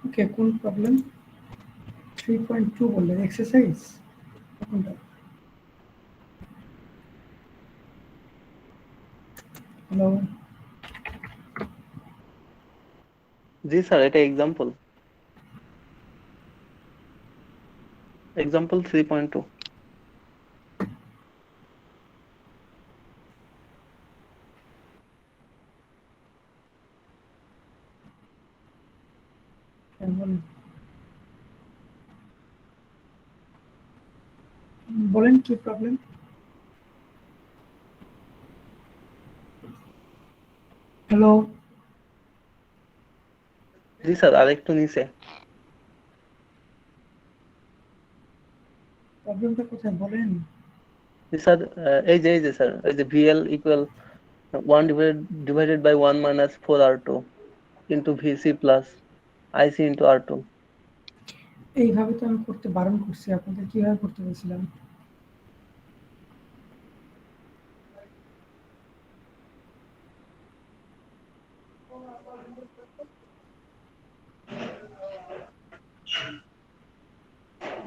ওকে, কোন প্রবলেম? 3.2 বললেন এক্সারসাইজ কোনটা? হ্যালো, জি স্যার, এটা এক্সাম্পল 3.2। বলেন কি প্রবলেম? হ্যালো, জি স্যার, আরেকটু নিচে। প্রবলেমটা কোথায় বলেন? জি স্যার, এই যে স্যার, এই যে VL equal 1 divided by 1 minus 4R2 into VC plus IC into R2। এইভাবে তো আমি করতে বারণ করছি, আপনাদের কিভাবে করতে বলছিলাম?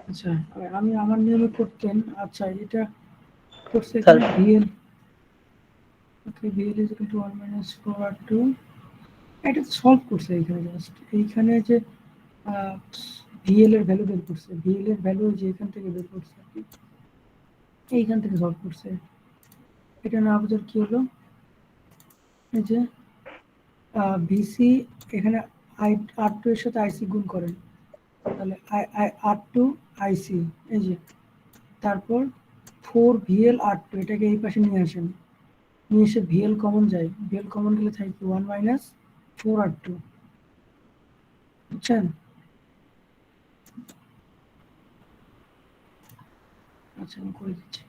আচ্ছা, আমি আমার নিয়মে করতেন। আচ্ছা, এটা করছে স্যার এখানে VL, okay, VL is equal to 1 minus 4R2, এটা সলভ করছে এখানে জাস্ট। এইখানে যে VL এর ভ্যালু বের করছে, VL এর ভ্যালু যে এখান থেকে বের করছে আর কি, এইখান থেকে সলভ করছে। এটা না বোঝার কি হলো, এই যে ভিসি এখানে R2 এর সাথে আইসি গুণ করেন, তাহলে R2 আইসি, এই যে, তারপর 4 VL R2, এটাকে এই পাশে নিয়ে আসেন, নিয়ে এসে VL কমন যায়, VL কমন গেলে থাকে 1 minus 4R2, বুঝছেন? আচ্ছা, আমি করে দিচ্ছি।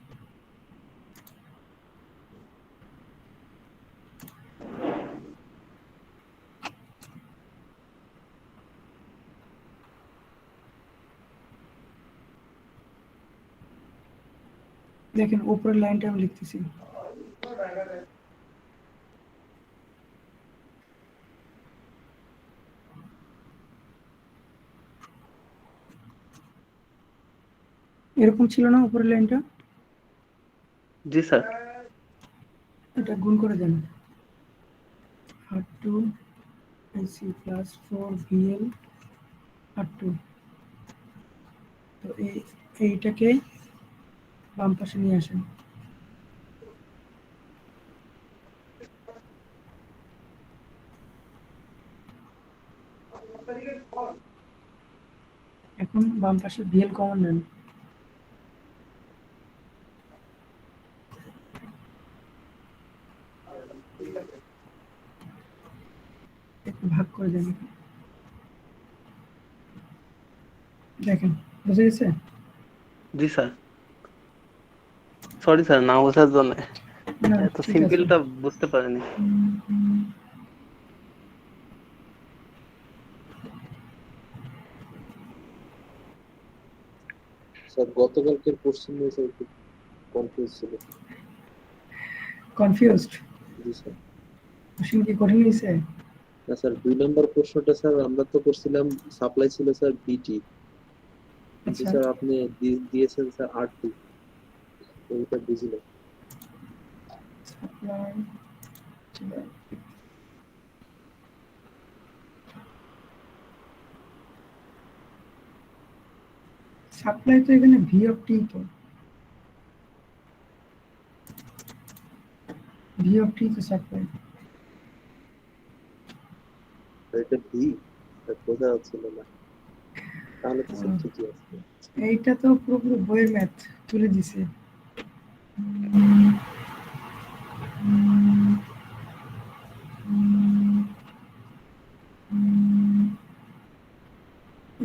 দেখেন উপরের লাইনটা আমি লিখতেছি। এরকম ছিল না উপরের লাইনটা? জি স্যার, এটা গুণ করে দেন, R2 IC plus 4 VL R2, তো এইটাকে বাম পাশে নিয়ে আসেন। এখন বাম পাশে VL কমন নেন, একটু ভাগ করে দেন। দেখেন বুঝে গেছে? জি স্যার। সরি স্যার, না বোঝার জন্য। না, এত ঠিক আছে। সিম্পলটা বুঝতে পারিনি। স্যার গতকালকের কোশ্চেন নিয়ে স্যার একটু কনফিউজ ছিল। কনফিউজড? জি স্যার। কোশ্চেন কি কঠিন হয়েছে? না স্যার, 2 নম্বর প্রশ্নটা স্যার আমরা তো করছিলাম, সাপ্লাই ছিল স্যার বিটি, কিন্তু আচ্ছা, স্যার আপনি দিয়েছেন স্যার R2, এইটা বুঝি না। সাপ্লাই সাপ্লাই তো এখানে ভি অফ টি, তো ভি অফ টি তো সাপ্লাই। এটা ভি বোঝা যাচ্ছিল না, তাহলে তো সব ঠিকই আছে। এইটা তো পুরোপুরি বইয়ের ম্যাথ তুলে দিছে।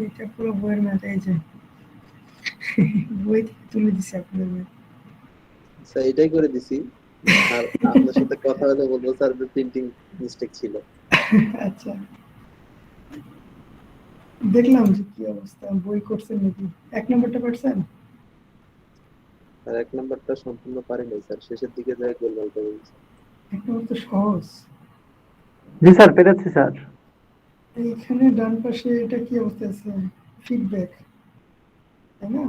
এটা পুরো বইয়ের ম্যাথ, এই যে বই থেকে তুলে দিছে আপনাদের ম্যাথ। স্যার এটাই করে দিছি, আর আপনার সাথে কথা বলে বলবো স্যার প্রিন্টিং মিস্টেক ছিল। আচ্ছা, দেখলাম যে কি অবস্থা, বই করছেন নাকি? 1 নম্বরটা পারছেন? আর 1 নাম্বারটা সম্পূর্ণ পারি নাই স্যার, শেষের দিকে যাই গোলমাল করে দিয়েছি। 1 নম্বর তো সহজ। জি স্যার, পেরেছি স্যার। এইখানে ডান পাশে এটা কি অবস্থা আছে? ফিডব্যাক, তাই না?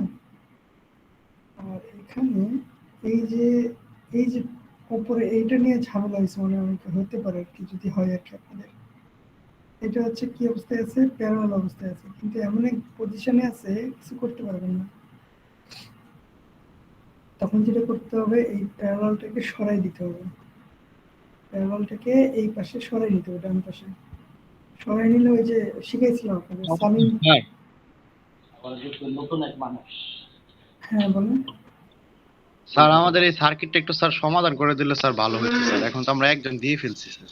আর এখানে এই যে এই যে উপরে এইটা নিয়ে ঝামেলা হয়েছে মনে হয়, হতে পারে আর কি, যদি হয় আর কি আপনাদের। এটা হচ্ছে কি অবস্থায় আছে? প্যারালাল অবস্থায় আছে, কিন্তু এমন এক পজিশনে আছে কিছু করতে পারবেন না। তখন যেটা করতে হবে, এই প্যারালালটাকে সরাই দিতে হবে। প্যারালালটাকে এই পাশে সরাই দিতে হবে, ডান পাশে সরাই নিলে, ওই যে শিখেছিলাম আপনাদের সামিং। হ্যাঁ, নতুন এক মানুষ। হ্যাঁ বলুন। স্যার আমাদের এই সার্কিটটা একটু স্যার সমাধান করে দিলে স্যার ভালো হতো স্যার, এখন তো আমরা একজন দিয়ে ফেলছি স্যার।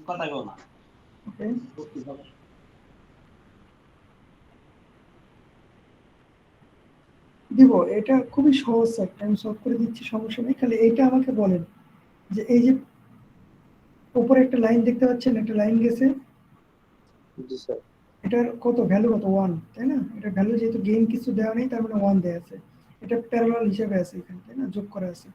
কথা বল না। ওকে, দিব। এটা খুবই সহজ একটা, আমি সলভ করে দিচ্ছি, সমস্যা নেই। খালি এইটা আমাকে বলেন যে এই যে উপরে একটা লাইন দেখতে পাচ্ছেন, একটা লাইন গেছে, জি স্যার। এটার কত ভ্যালু? কত? 1, তাই না? এটা ভ্যালু যেহেতু গেইন কিছু দেওয়া নেই, তার মানে 1 দেওয়া আছে। এটা প্যারালাল হিসেবে আছে এখানে, তাই না? যোগ করা আছে।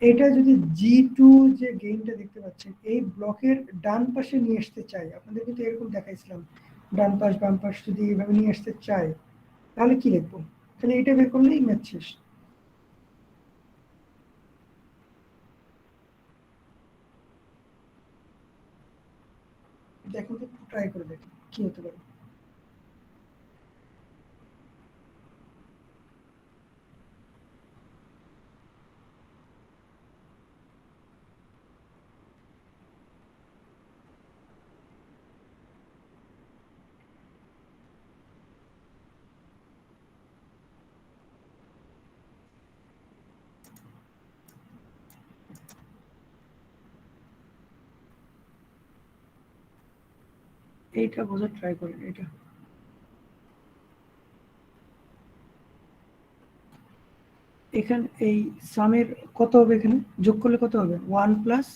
এটা যদি G2 যে গেইনটা দেখতে পাচ্ছেন, এই ব্লকের ডান পাশে নিয়ে আসতে চাই, আপনাদের কিন্তু এরকম দেখাইছিলাম, ডান পাশ বাম পাশ যদি এইভাবে নিয়ে আসতে চাই, তাহলে কি লিখবো? তাহলে এটা বের করলেই ম্যাথ শেষ। দেখুন তো, ট্রাই করে দেখুন কি হতে পারে। এইটা বোঝার ট্রাই করেন। এটা এখানে এই সামের কত হবে? এখানে যোগ করলে কত হবে? 1 প্লাস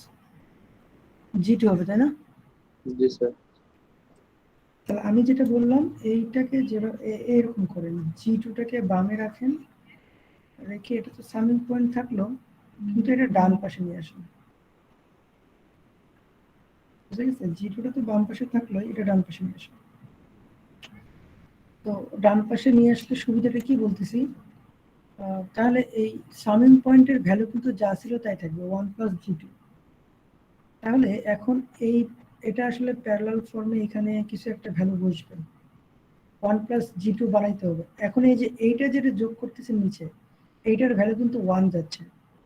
G2 হবে, তাই না? জি স্যার। তাহলে আমি যেটা বললাম, এইটাকে যেভাবে এরকম করেন, G2টাকে বামে রাখেন, রেখে এটা তো সামিং পয়েন্ট থাকলো, কিন্তু এটা ডান পাশে নিয়ে আসুন। বুঝা গেছে? G2টা তো বাম পাশে থাকলো, এটা ডান পাশে নিয়ে আসুন। তো ডান পাশে নিয়ে আসলে সুবিধাটা কি বলতেছি, তাহলে এই সামিং পয়েন্টের ভ্যালু কিন্তু যা ছিল তাই থাকবে, 1 প্লাস G2। তাহলে এখন এই এটা আসলে প্যারালাল ফর্মে এখানে কিছু একটা ভ্যালু বসবে, 1 প্লাস G2 বানাইতে হবে। এখন এই যে এইটা যেটা যোগ করতেছে নিচে, এইটার ভ্যালু কিন্তু 1 যাচ্ছে,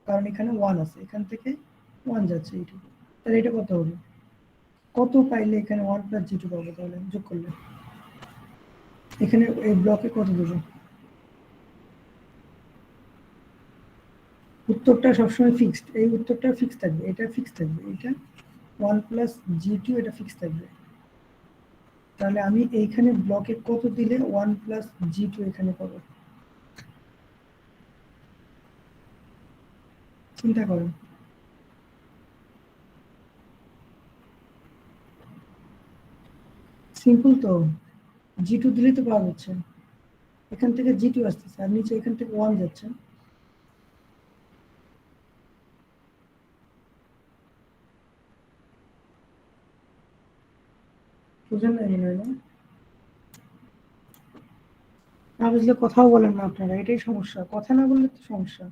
কারণ এখানে 1 আছে, এখান থেকে 1 যাচ্ছে এইটুকু। তাহলে এটা কত হবে? কত পাইলে এখানে 1 প্লাস G2 পাবো? তাহলে যোগ করলে এখানে এই ব্লকে কত দেবো? উত্তরটা সবসময় ফিক্সড, এই উত্তরটা ফিক্স থাকবে, এটা ফিক্স থাকবে, এটা 1 প্লাস G2 এটা ফিক্স থাকবে। তাহলে আমি এইখানে ব্লকে কত দিলে 1 প্লাস G2 এখানে পাবো? চিন্তা করেন। সিম্পল তো, G2 দিলেই তো পাওয়া যাচ্ছে। এখান থেকে G2 আসতেছে, আর নিচে এখান থেকে 1 যাচ্ছে। বুঝেন না মনে হয় না? না বুঝলে কথাও বলেন না আপনারা, এটাই সমস্যা, কথা না বললে তো সমস্যা।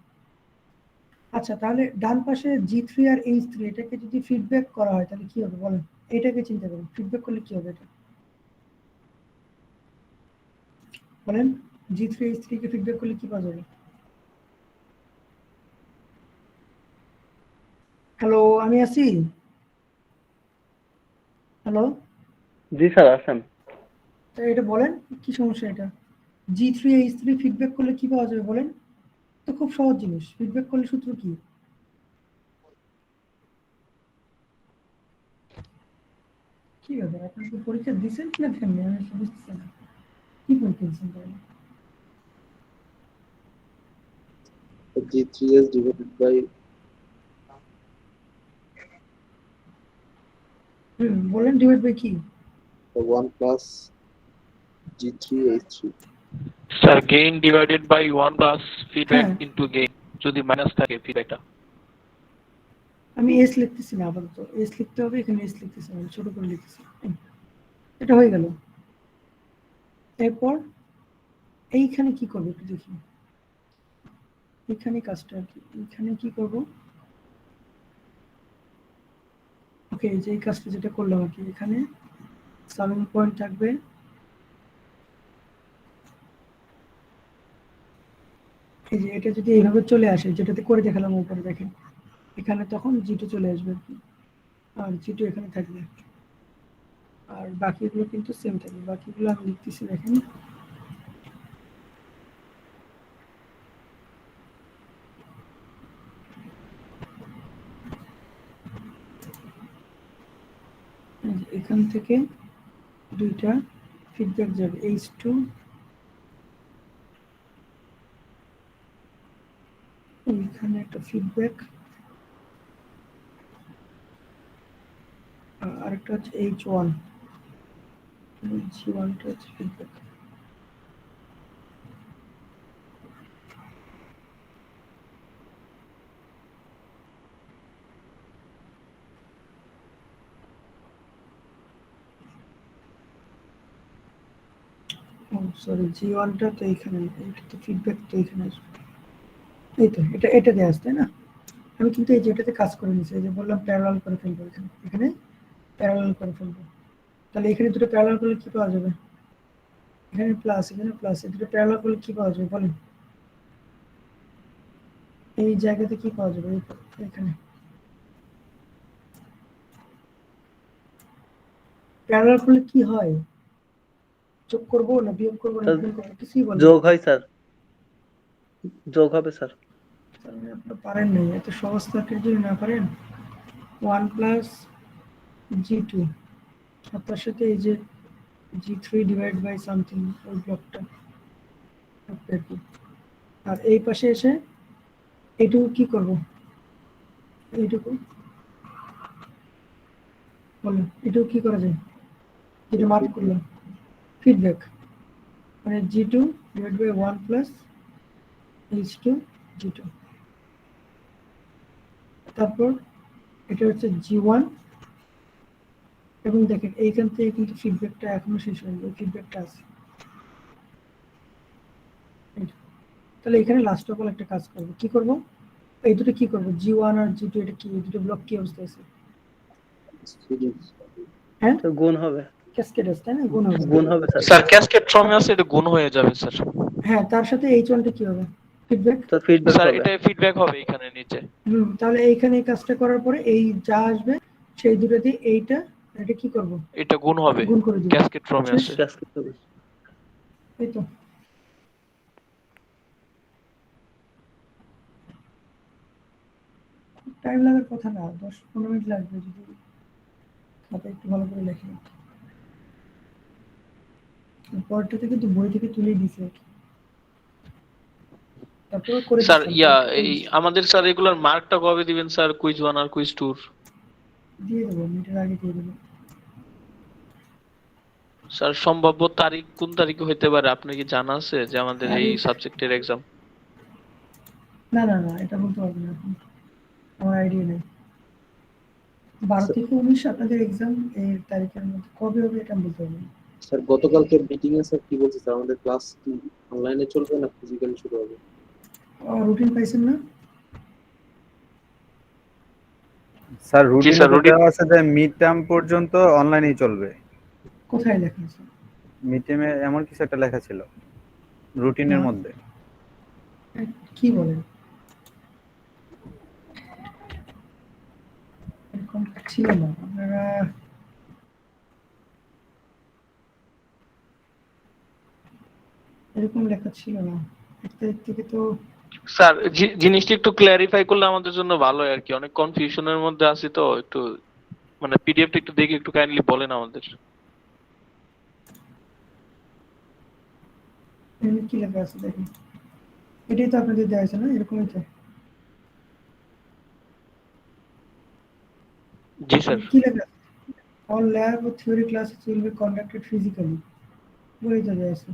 আচ্ছা তাহলে ডান পাশে G3 আর H3 এটাকে যদি ফিডব্যাক করা হয় তাহলে কি হবে বলেন, এটাকে চিন্তা করুন, ফিডব্যাক করলে কি হবে এটা বলেন, G3 H3 কে ফিডব্যাক করলে কি পাওয়া যাবে? হ্যালো, আমি আছি, হ্যালো, জি স্যার আসেন। তা এটা বলেন কি সমস্যা এটা? G3 H3 ফিডব্যাক করলে কি পাওয়া যাবে বলেন, তো খুব সহজ জিনিস, ফিডব্যাক করলে সূত্র কি? কি ব্যাপার, আপনার কি পরীক্ষা দিচ্ছেন কি না দেননি, আমি আসলে বুঝতেছি না কি পরীক্ষা দিচ্ছেন তাহলে? G3S divided by বলেন ডিভাইড বাই কি? 1 plus G3H3. Sir gain divided by 1 plus feedback হ্যাঁ। ইনটু গেইন, যদি মাইনাস থাকে ফিডব্যাকটা। আমি এস লিখতেছি না, আপাতত এস লিখতে হবে, এখানে এস লিখতেছি, আমি ছোট করে লিখতেছি, এটা হয়ে গেল। এরপর এইখানে কি করবো একটু দেখি, এখানে কাজটা কি, এখানে কি করব? ওকে, যে এই কাজটা যেটা করলাম আর কি, এখানে সামিং পয়েন্ট থাকবে, এই যে এটা যদি এইভাবে চলে আসে, যেটাতে করে দেখালাম উপরে দেখেন, এখানে তখন G2 চলে আসবে আর কি, আর G2 এখানে থাকবে, আর বাকিগুলো কিন্তু সেম থাকবে, বাকিগুলো আমি লিখতেছি দেখেন, এখান থেকে দুইটা ফিডব্যাক যাবে, H2 এখানে একটা ফিডব্যাক, আরেকটা হচ্ছে H1, G1টা হচ্ছে ফিডব্যাক। সরি, G1টা তো এখানে, এটা তো ফিডব্যাক তো এখানে আসবে, এই তো এটা দিয়ে আসবে না, আমি কিন্তু এই যেটাতে কাজ করে নিয়েছি, এই যে বললাম প্যারালাল করে ফেলবো, এখানে এখানে প্যারালাল করে ফেলবো, তাহলে এখানে দুটো প্যারালাল করলে কি পাওয়া যাবে? এখানে প্লাস, এখানে প্লাস, এই দুটো প্যারালাল করলে কি পাওয়া যাবে বলেন, এই জায়গাতে কি পাওয়া যাবে? এখানে প্যারালাল করলে কি হয়, যোগ করবো না বিয়োগ করবো না গুণ করবো, কিছুই বলেন যোগ হয় স্যার, যোগ হবে স্যার। আপনারা পারেন নাই, এত সহজ থাকলে যদি না পারেন, 1 প্লাস G2 আর তার সাথে এই যে G3 ডিভাইড বাই সামথিং, ওই ব্লকটা, আর এই পাশে এসে এইটুকু কি করব, এইটুকু বলেন, এটুকু কি করা যায়, যেটা মার্ক করলাম ফিডব্যাক, মানে G2 divide by 1 plus H2 G2, তারপর এটা হচ্ছে G1, এবং দেখেন এইখান থেকে কিন্তু ফিডব্যাকটা এখনো শেষ হয়নি, ওই ফিডব্যাকটা আছে, তাহলে এখানে লাস্ট অফ অল একটা কাজ করবো, কি করব, এই দুটো কি করব, G1 আর G2, এটা কি, এই দুটো ব্লক কি অবস্থা আছে, হ্যাঁ তো গুণ হবে, ক্যাসকেড আছে তাই না, গুণ হবে, গুণ হবে স্যার। স্যার ক্যাসকেড ফর্মে আছে, এটা গুণ হয়ে যাবে স্যার। হ্যাঁ তার সাথে H1টা কি হবে, ফিডব্যাক, তো ফিডব্যাক স্যার হবে। এটা ফিডব্যাক হবে এখানে নিচে। তাহলে এইখানে এই কাজটা করার পরে এই যা আসবে সেই দুটো দিয়ে এইটা এটা কি করব, এটা গুণ হবে, গুণ করে দিব, ক্যাসকেড ফর্মে আছে। ক্যাসকেড হবে। এই তো টাইম লাগার কথা না, 10-15 মিনিট লাগবে যদি খাতায় একটু ভালো করে লেখেন, পরটা থেকে তো বই থেকে তুলেই দিছে আর কি, তারপর করে স্যার দিচ্ছি, এই আমাদের স্যার এগুলার মার্কটা কবে দিবেন স্যার, কুইজ 1 আর কুইজ 2? দিয়ে দেবো, মিনিটের আগে দিয়ে দেবো। স্যার সম্ভাব্য তারিখ কোন তারিখে হইতে পারে, আপনার কি জানা আছে যে আমাদের এই সাবজেক্টের এক্সাম? না না না, এটা বলতে পারবো না এখন, আমার আইডিয়া নেই, 12 থেকে 19 আপনাদের এক্সাম, এর তারিখের মধ্যে কবে হবে এটা আমি বলতে পারবো না। স্যার গতকালকে মিটিং এ স্যার কি বলছে স্যার, আমাদের ক্লাস কি অনলাইনে চলবে না ফিজিক্যালি শুরু হবে? রুটিন পাইছেন না? স্যার জি রুটিনে স্যার, তো রুটিন দেওয়া আছে যে মিড টার্ম পর্যন্ত অনলাইনেই চলবে। কোথায় লেখা আছে? মিড টার্মে এমন কিছু একটা লেখা ছিল রুটিনের না, মধ্যে। কি বলেন? এরকম ছিল না। আপনারা এরকম লেখা ছিল না। 1 তারিখ থেকে তো স্যার জিনিসটা একটু ক্ল্যারিফাই করলে আমাদের জন্য ভালো হয় আর কি, অনেক কনফিউশনের মধ্যে আছি তো, একটু মানে পিডিএফটা একটু দেখে একটু কাইন্ডলি বলেন আমাদের। এমনি কি লেখা আছে দেখুন। এটাই তো আপনাদের দেওয়া আছে না? এরকমই তো। জি স্যার। কি লেখা আছে? All lab or theory classes will be conducted physically. বলেই তো দেওয়া আছে।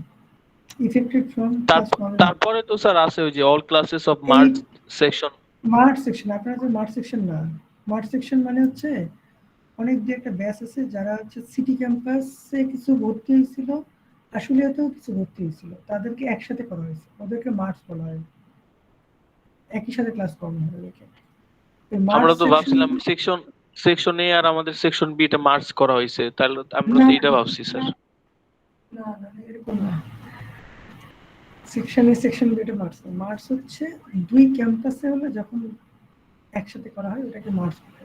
Effective from class 1 and তারপরে তো স্যার আছে ওই যে অল ক্লাসেস অফ এই মার্চ সেকশন। March section. আপনারা তো মার্চ সেকশন না। মার্চ সেকশন মানে হচ্ছে অনেক যে একটা ব্যাচ আছে যারা হচ্ছে সিটি ক্যাম্পাসে কিছু ভর্তি হয়েছিল, আশুলিয়াতেও কিছু ভর্তি হয়েছিল, তাদেরকে একসাথে করা হয়েছে, ওদেরকে মার্চ বলা হয়। একই সাথে ক্লাস করানো হয় ওদেরকে। এই মার্চ আমরা তো সেকশন ভাবছিলাম সেকশন এ আর আমাদের সেকশন বি টা মার্চ করা হয়েছে, তাহলে আমরা না তো এটা ভাবছি স্যার। না না এরকম না। সেকশন এ সেকশন বি টা মার্চ না। মার্চ হচ্ছে দুই ক্যাম্পাসে হলে যখন একসাথে করা হয় ওটাকে মার্চ বলে।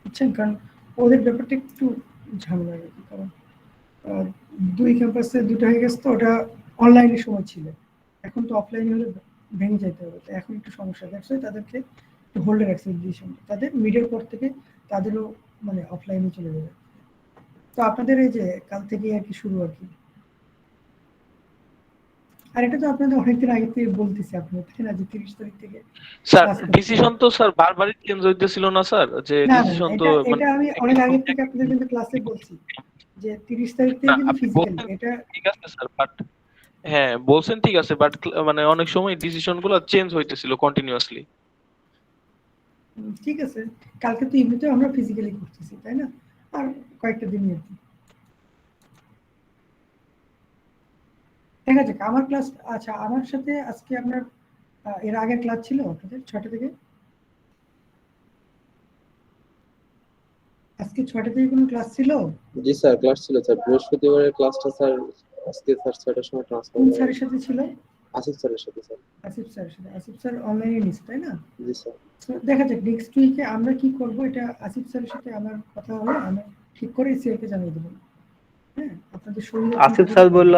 বুঝছেন? কারণ ওদের ব্যাপারটা একটু ঝামেলা আর কি। কারণ আহ, দুই ক্যাম্পাসে দুটো হয়ে গেছে তো, ওটা অনলাইনের সময় ছিল, এখন তো অফলাইনে হলে ভেঙে যেতে হবে, তো এখন একটু সমস্যা দেখছে, তাদেরকে একটু হোল্ডে রাখছে ডিসিশন। তাদের মিডের পর থেকে তাদেরও মানে অফলাইনে চলে যাবে। তো আপনাদের এই যে কাল থেকে আর কি শুরু আর কি। আর এটা তো আপনাদের অনেকদিন আগে থেকে বলতেছি, আপনাদের তাই না, যে 30 তারিখ থেকে স্যার ক্লাস করতে হবে। ডিসিশন তো স্যার বারবারই চেঞ্জ হইতেছিল না স্যার, যে না না ডিসিশন তো এটা মানে এটা আমি অনেক আগে থেকে আপনাদের কিন্তু ক্লাসে বলছি যে 30 তারিখ থেকে না, কিন্তু আপনি ফিজিক্যালি বলছেন এটা। ঠিক আছে স্যার, বাট হ্যাঁ বলছেন ঠিক আছে, বাট মানে অনেক সময় ডিসিশন গুলো চেঞ্জ হইতেছিল কন্টিনিউয়াসলি। ঠিক আছে, কালকে তো এমনিতেও আমরা ফিজিক্যালি করতেছি তাই না, আর কয়েকটা দিন আর কি দেখা যাক। আমার ক্লাস, আচ্ছা আমার সাথে আজকে আপনার এর আগে ক্লাস ছিল আপনাদের 6টা থেকে? আজকে 6টা থেকে কোনো ক্লাস ছিল? জি স্যার ক্লাস ছিল স্যার, বৃহস্পতিবারের ক্লাসটা স্যার আজকে স্যার 6টার সময় ট্রান্সফার কোন করা স্যারের হয়েছে। সাথে ছিল? আসিফ স্যারের সাথে স্যার। আসিফ স্যারের সাথে। আসিফ স্যার অনলাইনে নিচ্ছে তাই না? জি স্যার। তো দেখা যাক নেক্সট উইকে আমরা কি করব, এটা আসিফ স্যারের সাথে আমার কথা হলো, আমি ঠিক করে সিআরকে জানিয়ে দেবো। হ্যাঁ, আপনাদের শরীরে চিন্তা আসিফ করে স্যার করবেন। বললো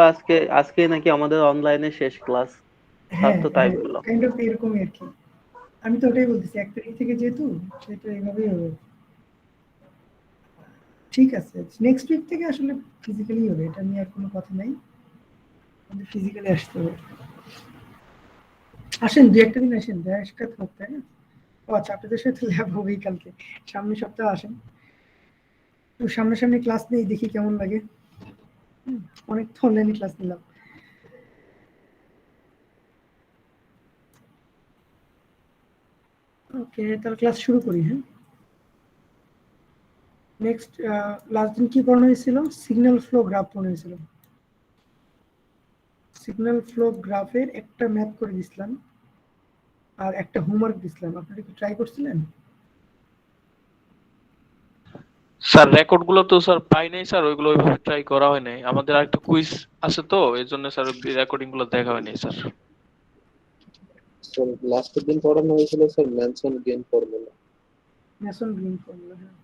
আজকে নাকি আমাদের অনলাইনে শেষ ক্লাস। স্যার হ্যাঁ তো তাই হ্যাঁ, বললো। কাইন্ড অফ এরকমই আর কি। আমি তো ওটাই বলতেছি 1 তারিখ থেকে যেহেতু, সেটা এইভাবেই হবে। ঠিক আছে, নেক্সট উইক থেকে আসলে ফিজিক্যালি হবে, এটা নিয়ে আর কোনো কথা নাই, আমাদের ফিজিক্যালি আসতে হবে। আসেন, দু একটা দিন আসেন, দেখা সাক্ষাৎ হোক তাই না? ও আচ্ছা, আপনাদের সাথে ল্যাব হবেই কালকে, সামনের সপ্তাহে আসেন, তো সামনাসামনি ক্লাস নেই, দেখি কেমন লাগে। অনেক তো অনলাইনে ক্লাস নিলাম। ওকে, তাহলে ক্লাস শুরু করি। হ্যাঁ, নেক্সট লাস্ট দিন কি পড়ানো হয়েছিল? সিগন্যাল ফ্লো গ্রাফ পড়ানো হয়েছিল। সিগন্যাল ফ্লো গ্রাফের একটা ম্যাথ করে দিছিলাম আর একটা হোমওয়ার্ক দিছিলাম, আপনারা কি ট্রাই করছিলেন? স্যার রেকর্ড গুলো তো স্যার পাই নাই স্যার, ওইগুলো ওইভাবে ট্রাই করা হয় নাই, আমাদের আরেকটা কুইজ আছে তো এই জন্য স্যার রেকর্ডিং গুলো দেখা হয় নাই স্যার। স্যার লাস্টের দিন পড়ানো হয়েছিল sir Manson gain formula. Mason green formula, হ্যাঁ।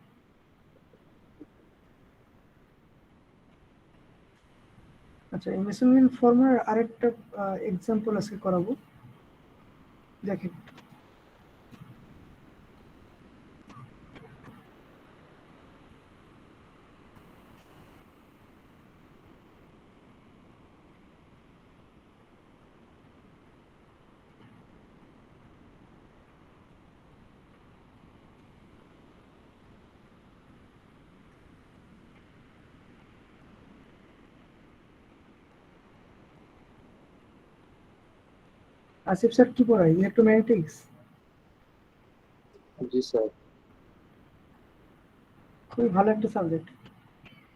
আচ্ছা, এই ম্যাসন গ্রিন ফর্মুলার আরেকটা এক্সাম্পল আজকে করাবো, দেখেন। আসিফ স্যার কি পড়ায়? ইলেকট্রোম্যাগনেটিক্স। জি স্যার। খুবই ভালো একটা সাবজেক্ট।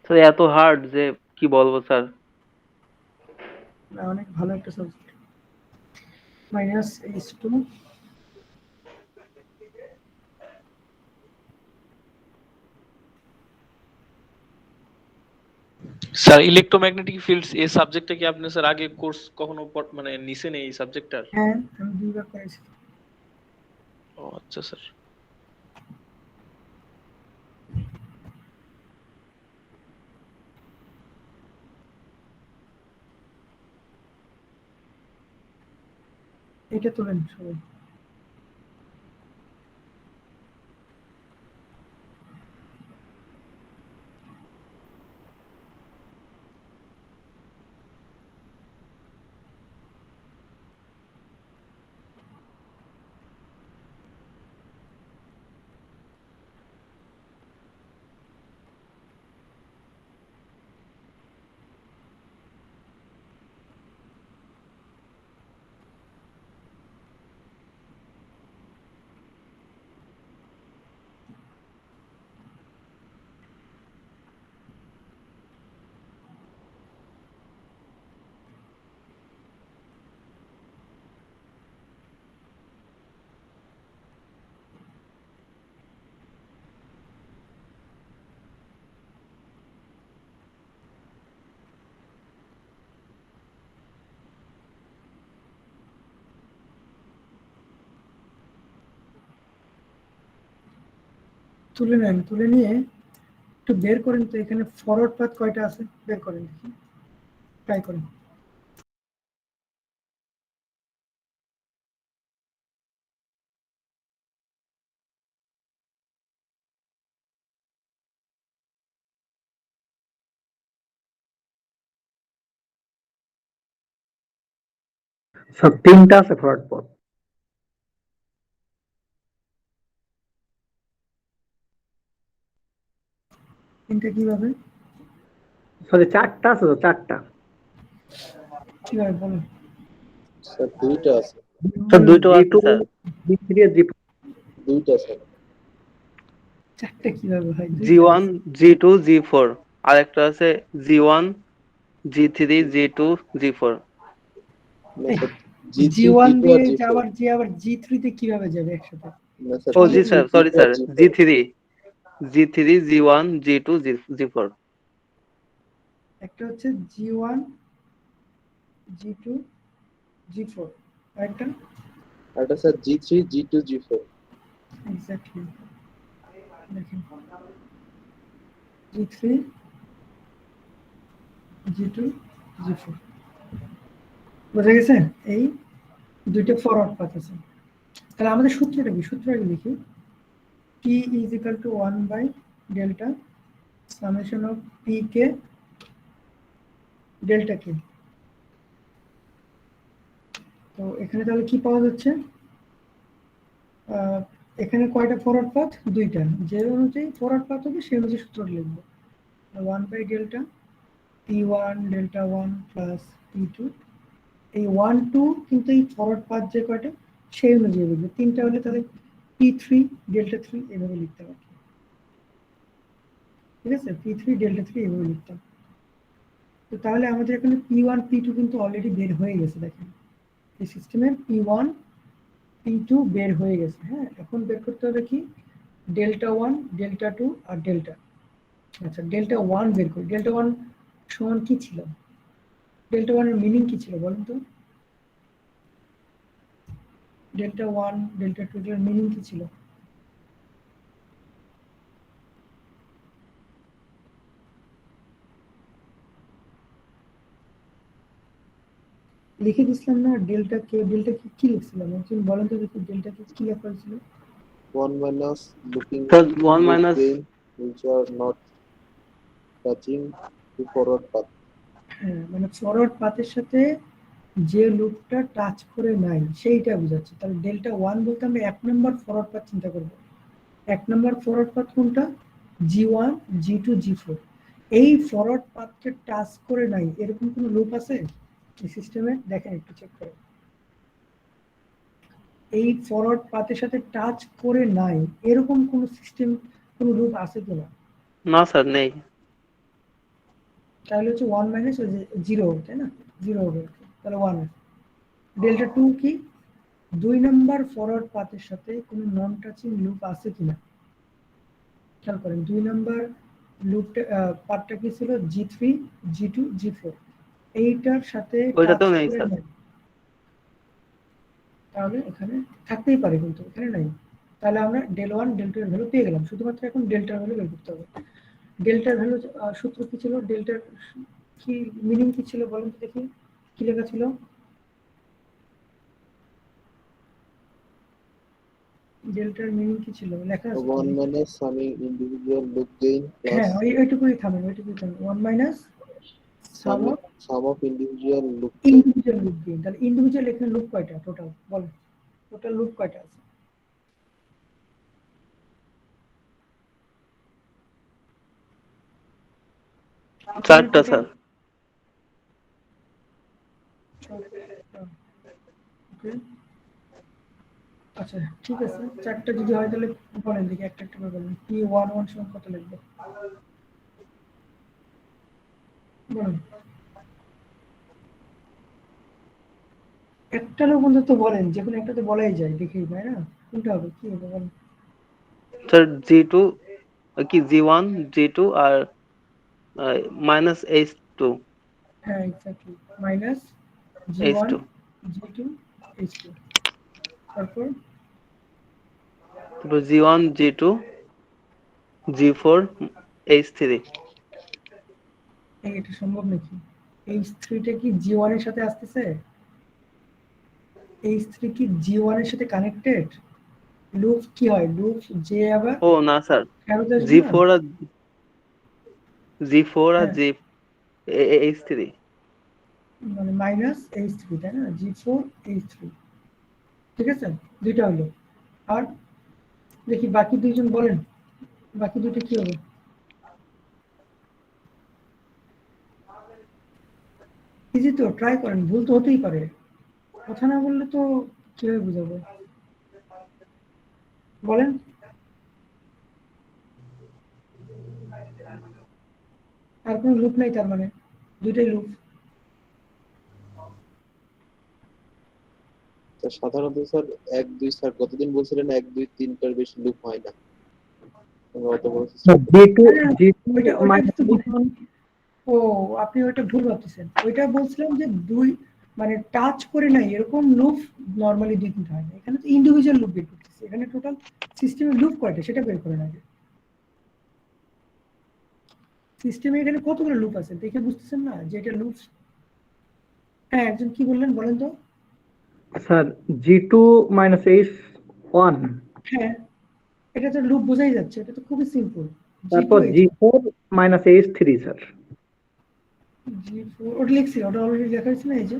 স্যার এত হার্ড যে কি বলবো স্যার। না, অনেক ভালো একটা subject. -H2 sir electromagnetic fields এই সাবজেক্টটা কি আপনি স্যার আগে কোর্স কখনো মানে নিছেন এই সাবজেক্টটার? হ্যাঁ, আমি 2 বার করেছি। ও আচ্ছা স্যার। এটা তোলেন সবাই। তুলে নেন, তুলে নিয়ে একটু বের করেন তো এখানে ফরওয়ার্ড পাথ কয়টা আছে, বের করেন দেখি, ট্রাই করেন। স্যার 3টা আছে ফরওয়ার্ড পথ। তিনটা কিভাবে? সরি 4টা আছে তো, 4টা। কিভাবে বলেন? স্যার 2টা আছে। স্যার দুইটো আছে G2 স্যার। G3 আর G4। 2টা স্যার। চারটা কিভাবে হয়? G1 G2 G4 আর একটা আছে G1 G3 G2 G4। না স্যার, G3 G1 G2 দিয়ে আর G4 আবার G3 তে কিভাবে যাবে একসাথে? না স্যার, ও জি sir, G3 sorry G2 sir, আর G4 G3 G1 G2 G4। একটা হচ্ছে G1 G2 G4 একটা আর এটা sir G3 G2 G4। Exactly দেখেন G3 G2 G4 বুঝা গেছে? এই দুইটা ফরওয়ার্ড পাথ আছে। তাহলে আমাদের সূত্রটা কি? সূত্রটা লিখি, P is equal to 1 by delta summation of Pk delta K। তো এখানে তাহলে কি পাওয়া যাচ্ছে? এখানে কয়টা ফরওয়ার্ড পাথ? দুইটা। যে অনুযায়ী ফরওয়ার্ড পাথ হবে সেই অনুযায়ী সূত্রটা লিখবো। 1 by delta P1 delta 1 plus P2। এই 1 2 কিন্তু এই ফরওয়ার্ড পাথ যে কয়টা সেই অনুযায়ী লিখবো। তিনটা হলে তাহলে P3 delta 3 এভাবে লিখতে পারি। ঠিক আছে? P3 delta 3 এভাবে লিখতাম। তো তাহলে আমাদের এখানে P1 P2 কিন্তু অলরেডি বের হয়ে গেছে। দেখেন এই সিস্টেমের P1 P2 বের হয়ে গেছে। হ্যাঁ, এখন বের করতে হবে কি? ডেল্টা 1 ডেল্টা 2 আর ডেল্টা। আচ্ছা, ডেল্টা 1 বের করি। ডেল্টা 1 সমান কি ছিল? ডেল্টা 1 এর মিনিং কি ছিল বলুন তো? ডেল্টা 1 ডেল্টা 2 এর মিনিং কি ছিল? লিখে দিছিলাম না ডেল্টা কে? ডেল্টা কি লিখছিলাম একজন বলেন তো দেখি, ডেল্টা কি লেখা হয়েছিল? 1 minus looking sir 1 loop minus gain which are not touching the forward path। হ্যাঁ, মানে ফরওয়ার্ড পাথের সাথে যে লুপটা টাচ করে নাই সেইটা বোঝাচ্ছে। তাহলে ডেল্টা 1 বলতে আমরা 1 নম্বর ফরওয়ার্ড পাথ চিন্তা করব। 1 নম্বর ফরওয়ার্ড পাথ কোনটা? G1 G2 G4। এই ফরওয়ার্ড পাথকে টাচ করে নাই এরকম কোনো লুপ আছে এই সিস্টেমে? দেখেন একটু চেক করে। এই ফরওয়ার্ড পাথের সাথে টাচ করে নাই এরকম কোনো সিস্টেম কোনো লুপ আছে কিনা? না স্যার নেই। তাহলে হচ্ছে 1 মাইনাস ওই যে 0 তাই না, 0 হবে, তাহলে 1। ডেল্টা 2 কি, 2 নাম্বার ফরওয়ার্ড পাথের সাথে কোনো নন টাচিং লুপ আছে কিনা খেয়াল করেন। 2 নাম্বার লুপটা পার্টটা কি ছিল, G3 G2 G4, এইটার সাথে ওইটাতেও টাচ নেই করে স্যার। নাই, তাহলে এখানে থাকতেই পারে কিন্তু এখানে নাই। তাহলে আমরা del1 del2 এর ভ্যালু পেয়ে গেলাম, শুধুমাত্র এখন ডেল্টার ভ্যালু বের করতে হবে। ডেল্টার ভ্যালু সূত্র কি ছিল, ডেল্টার কি মিনিং কি ছিল বলেন তো দেখি, কি লেখা ছিল? ডেল্টার মিনিং কি ছিল লেখা আছে তো? 1 minus summing individual loop gain হ্যাঁ plus ওইটুকুই থামেন, 1 minus sum of sum of individual loop gain. Individual loop gain. তাহলে ইন্ডিভিজুয়াল এখানে লুপ কয়টা টোটাল বলেন, টোটাল লুপ কয়টা আছে? চারটা স্যার। Okay. আচ্ছা ঠিক আছে, চারটা যদি হয় তাহলে বলেন দেখি, একটা একটা করে বলেন। P11 সমান কত লিখবো বলেন, একটা লোক অন্তত বলেন, যে কোনো একটা তো বলাই যায়, দেখি তাই না, কোনটা হবে, কি হবে বলেন। স্যার G2 কি G1 G2 আর মাইনাস H2 হ্যাঁ exactly, minus G1 H2 G2 H2, তারপর তারপর G1 G2 G4 H3। এটা সম্ভব নাকি? H3টা কি G1 এর সাথে আসতেছে? H3 কি G1 এর সাথে কানেক্টেড? লুপ কি হয়, লুপ যে আবার ও না স্যার, ফেরত আসবে না? G4 আর হ্যাঁ, H3। মানে মাইনাস H3 তাই না, G4 H3, ঠিক আছে, দুইটা হলো। আর দেখি বাকি দুইজন বলেন, বাকি দুইটা কি হবে? ইজি তো, ট্রাই করেন, ভুল তো হতেই পারে, কথা না বললে তো কিভাবে বুঝাবো, বলেন। আর কোনো লুপ নাই তার মানে, দুইটাই লুপ। তো সাধারণত স্যার 1 2 স্যার কতদিন বলছিলেন 1 2 3টার বেশি লুপ হয় না। আমরা অত বড় system G2 ওইটা G2 minus তো ও আপনি ওইটা ভুল ভাবতেছেন, ওইটা বলছিলাম যে দুই মানে টাচ করে নাই এরকম লুপ নরমালি 2 3 হয় না, এখানে তো ইন্ডিভিজুয়াল লুপ বের করতেছি, এখানে টোটাল সিস্টেমের লুপ কয়টা সেটা বের করে আগে। সিস্টেমে এখানে কতগুলো লুপ আছে দেখে বুঝতেছেন না যে এটা লুপ? হ্যাঁ একজন কি বললেন বলেন তো? স্যার G2 minus H1, হ্যাঁ এটা তো লুপ বোঝাই যাচ্ছে, এটা তো খুবই সিম্পল। তারপর G4 minus H3 sir. G4 ওটা লিখছি, ওটা অলরেডি লেখা হয়েছে না, এই যে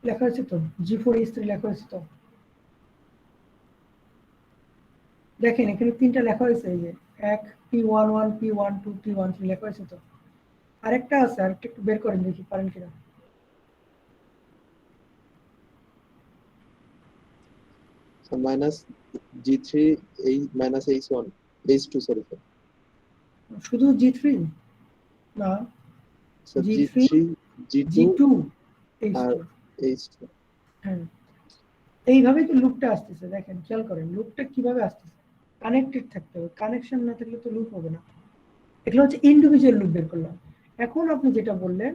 লেখা হয়েছে তো, G4 H3 লেখা হয়েছে তো, দেখেন এখানে 3টা লেখা হয়েছে, এই যে এক P11 P12 P13 লেখা হয়েছে তো, আরেকটা আছে, আরেকটা একটু বের করেন দেখি পারেন কিনা। so minus G3 minus H1 H2 sorry sir. শুধু G3 না, So G3 G2 G2 আর H2, H2 হ্যাঁ এইভাবেই তো লুপটা আসতেছে, দেখেন খেয়াল করেন লুপটা কিভাবে আসতেছে, কানেক্টেড থাকতে হবে, কানেকশন না থাকলে তো লুপ হবে না। এগুলো হচ্ছে ইন্ডিভিজুয়াল লুপ বের করলাম। এখন আপনি যেটা বললেন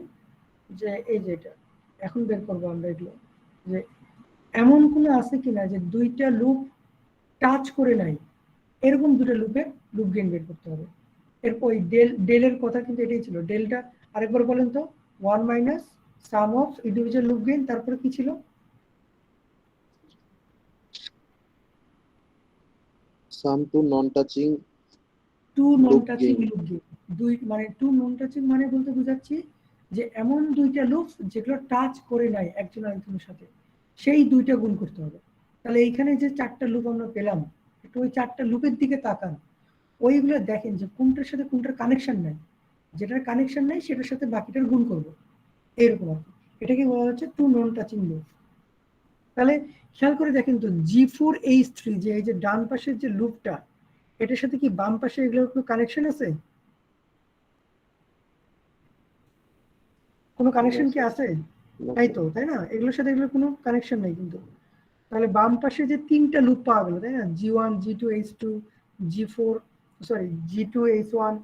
যে এই যে এটা এখন বের করবো আমরা, এগুলো যে এমন কোনো আছে কিনা যে দুইটা লুপ টাচ করে নাই, এরকম দুটো লুপে লুপ গেইন বের করতে হবে। এরপর ওই ডেলের কথা কিন্তু এটাই ছিল, ডেলটা আরেকবার বলেন তো, 1 minus sum of individual loop gain, তারপরে কি ছিল? sum to non touching two non loop touching gain. Loop gain. দুই মানে টু নন টাচিং মানে বলতে বোঝাচ্ছি যে এমন দুইটা লুপ যেগুলো টাচ করে নাই একজন আরেকজনের সাথে, সেই দুইটা গুণ করতে হবে। তাহলে এইখানে যে 4টা লুপ আমরা পেলাম, একটু ওই 4টা লুপের দিকে তাকান, ওইগুলো দেখেন যে কোনটার সাথে কোনটার কানেকশন নাই, যেটার কানেকশন নাই সেটার সাথে বাকিটার গুণ করব, এরকম আর কি। এটাকে বলা হচ্ছে টু নন টাচিং লুপ। তাহলে খেয়াল করে দেখেন তো G4 H3 যে এই যে ডান পাশের যে লুপটা, এটার সাথে কি বাম পাশে এগুলোর কোনো কানেকশন আছে? কোনো কানেকশন কি আছে? তাই তো, তাই না? এগুলোর সাথে এগুলোর কোনো কানেকশন নেই কিন্তু। তাহলে বাম পাশে যে তিনটা লুপ পাওয়া গেল, তাই না? G1 G2 H2 G4, sorry G2 H1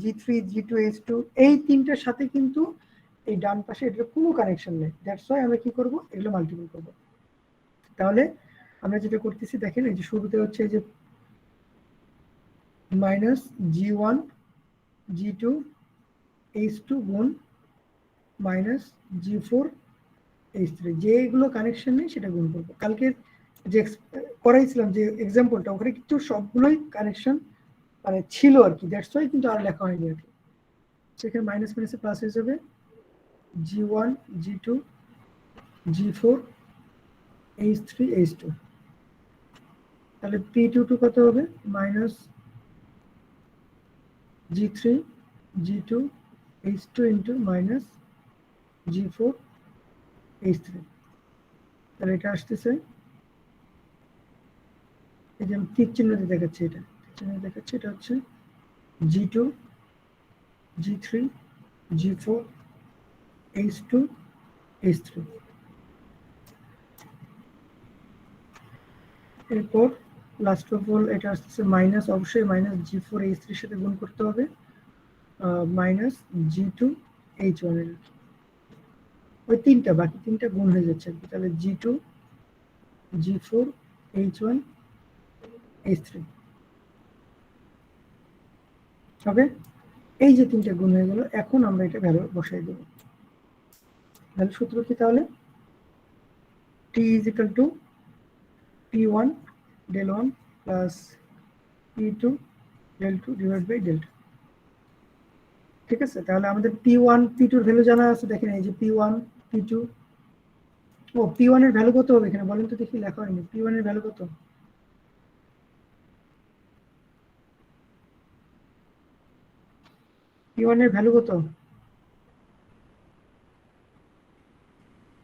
G3 G2 H2, এই তিনটার সাথে কিন্তু এই ডান পাশে এটার কোনো কানেকশন নেই। দ্যাটস ওয়াই আমরা কি করব, এগুলো মাল্টিপল করব। তাহলে আমরা যেটা করতেছি দেখেন, এই যে শুরুতে হচ্ছে এই যে মাইনাস G1 G2 H2 গুণ মাইনাস G4 H3, যেগুলো কানেকশন নেই সেটা গুণ করবো। কালকে যে করাইছিলাম যে এক্সাম্পলটা, ওখানে কিন্তু সবগুলোই কানেকশন মানে ছিল আর কি, দ্যাটস ওয়াই কিন্তু আর লেখা হয়নি আর কি। সেখানে মাইনাস মাইনাসে প্লাস হয়ে যাবে, G1 G2 G4 H3 H2। তাহলে P22 কত হবে, minus G3 G2 H2 into minus G4 H3। তাহলে এটা আসতেছে, এই যে আমি টিক চিহ্ন দিয়ে দেখাচ্ছি, এটা চিহ্ন দেখাচ্ছি, এটা হচ্ছে G2 G3 G4 H2 H3। এরপর লাস্ট অফ অল এটা আসছে মাইনাস, অবশ্যই মাইনাস G4 H3 এর সাথে গুণ করতে হবে মাইনাস G2 H1 এর, ওই তিনটা বাকি তিনটা গুণ হয়ে যাচ্ছে আর কি। তাহলে G2 G4 H1 H3 হবে। এই যে তিনটা গুণ হয়ে গেল, এখন আমরা এটা ভ্যালু বসাই দেব। ভ্যালু সূত্র কি তাহলে, T is equal to P1 del 1 plus P2 del 2 divided by del 2। ঠিক আছে, তাহলে আমাদের P1 P2 এর ভ্যালু জানা আছে, দেখেন এই যে P1 P2, ও P1 এর ভ্যালু কত হবে এখানে বলেন তো দেখি, লেখা হয়নি। P1 এর ভ্যালু কত? P1 এর ভ্যালু কত?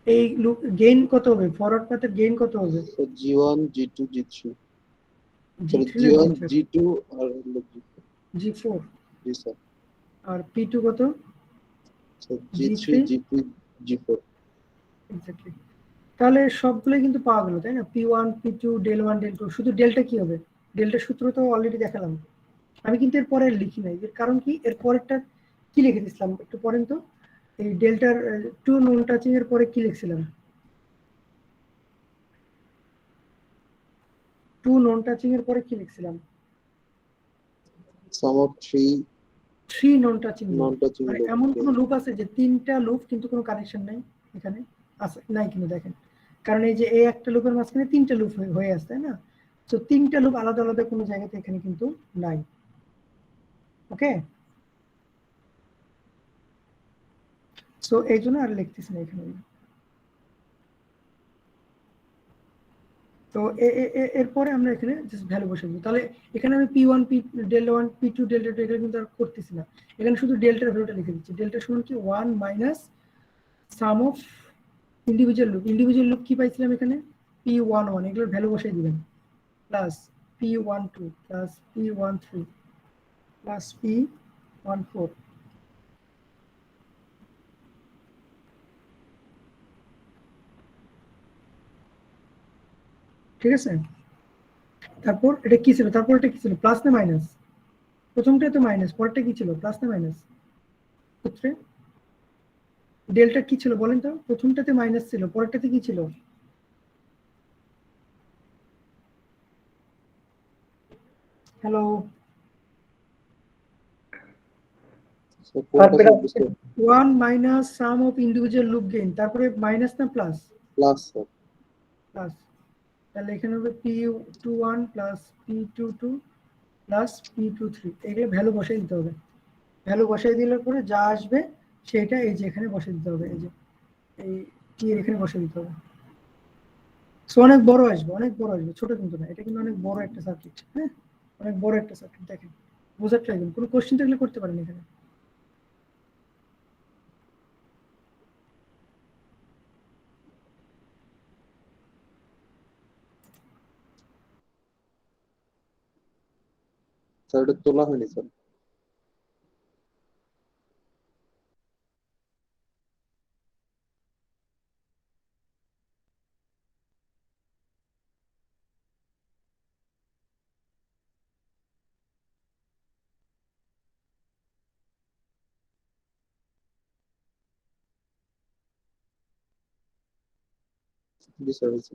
এই লুপ গেইন কত হবে, ফরওয়ার্ড পাথের গেইন কত হবে? G1 G2 G3, sorry G3 না G1 G4? G2 আর হলো G4। জি স্যার, আর P2 কত? G3 G3 G2 G4। Exactly. তাহলে সবগুলো কিন্তু পাওয়া গেল, তাই না? P1 P2 del 1 del 2, শুধু ডেল্টা কি হবে? ডেল্টা সূত্র তো অলরেডি দেখালাম। আমি কিন্তু এর পরে লিখি নাই, এর কারণ কি, এর পরেরটা কি লিখে দিছিলাম একটু পড়েন তো। এই ডেল্টার 2 নন টাচিং এর পরে কি লিখছিলাম? 2 নন টাচিং এর পরে কি লিখছিলাম? Sum of 3 3 non touching loop. non-touching মানে loop। এমন কোন লুপ আছে যে তিনটা লুপ কিন্তু কোনো কানেকশন নাই এখানে? আছে নাই কিন্তু দেখেন, কারণ এই যে এই একটা লুপের মাঝখানে তিনটা লুপ হয়ে আছে, তাই না? তো তিনটা লুপ আলাদা আলাদা কোনো জায়গাতে এখানে কিন্তু নাই। ওকে, সো এই জন্য আর লিখতেছি না এখানে। তো এরপরে আমরা এখানে জাস্ট ভ্যালু বসে দেব। তাহলে এখানে আমি P1 P del 1 P2 del 2 এগুলো কিন্তু আর করতেছি না, এখানে শুধু ডেল্টার ভ্যালুটা লিখে দিচ্ছি। ডেল্টা সমান কি 1 minus sum of individual loop. Individual loop কি পাইছিলাম এখানে, P11, এগুলোর ভ্যালু বসাই দিবেন, plus P12 plus P13 plus P14। ঠিক আছে, তারপর এটা কি ছিল, তারপর এটা কি ছিল, প্লাস না মাইনাস? প্রথমটা তো মাইনাস, পরেরটা কি ছিল, প্লাস না মাইনাস? সূত্রে ডেল্টা কি ছিল বলেন তো, প্রথমটাতে মাইনাস ছিল, পরেরটাতে কি ছিল? হ্যালো, So কোনটা বেটা, স্যার বুঝতে 1 minus sum of individual loop gain, তারপরে মাইনাস না প্লাস? Plus sir? প্লাস। তাহলে এখানে হবে P21 plus P22 plus P23, এগুলো ভ্যালু বসাই দিতে হবে। ভ্যালু বসাই দিলে পরে যা আসবে সেটা এই যে এখানে বসাই দিতে হবে, এই যে এই টি এর এখানে বসাই দিতে হবে। সো অনেক বড় আসবে, অনেক বড় আসবে, ছোট কিন্তু না, এটা কিন্তু অনেক বড় একটা সার্কিট। হ্যাঁ, অনেক বড় একটা সার্কিট, দেখেন বোঝার ট্রাই করুন, কোনো কোশ্চেন থাকলে করতে পারেন এখানে। স্যার ওটা তোলা হয়নি স্যার। জি স্যার হয়েছে।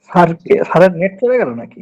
স্যারের নেট চলে গেল নাকি?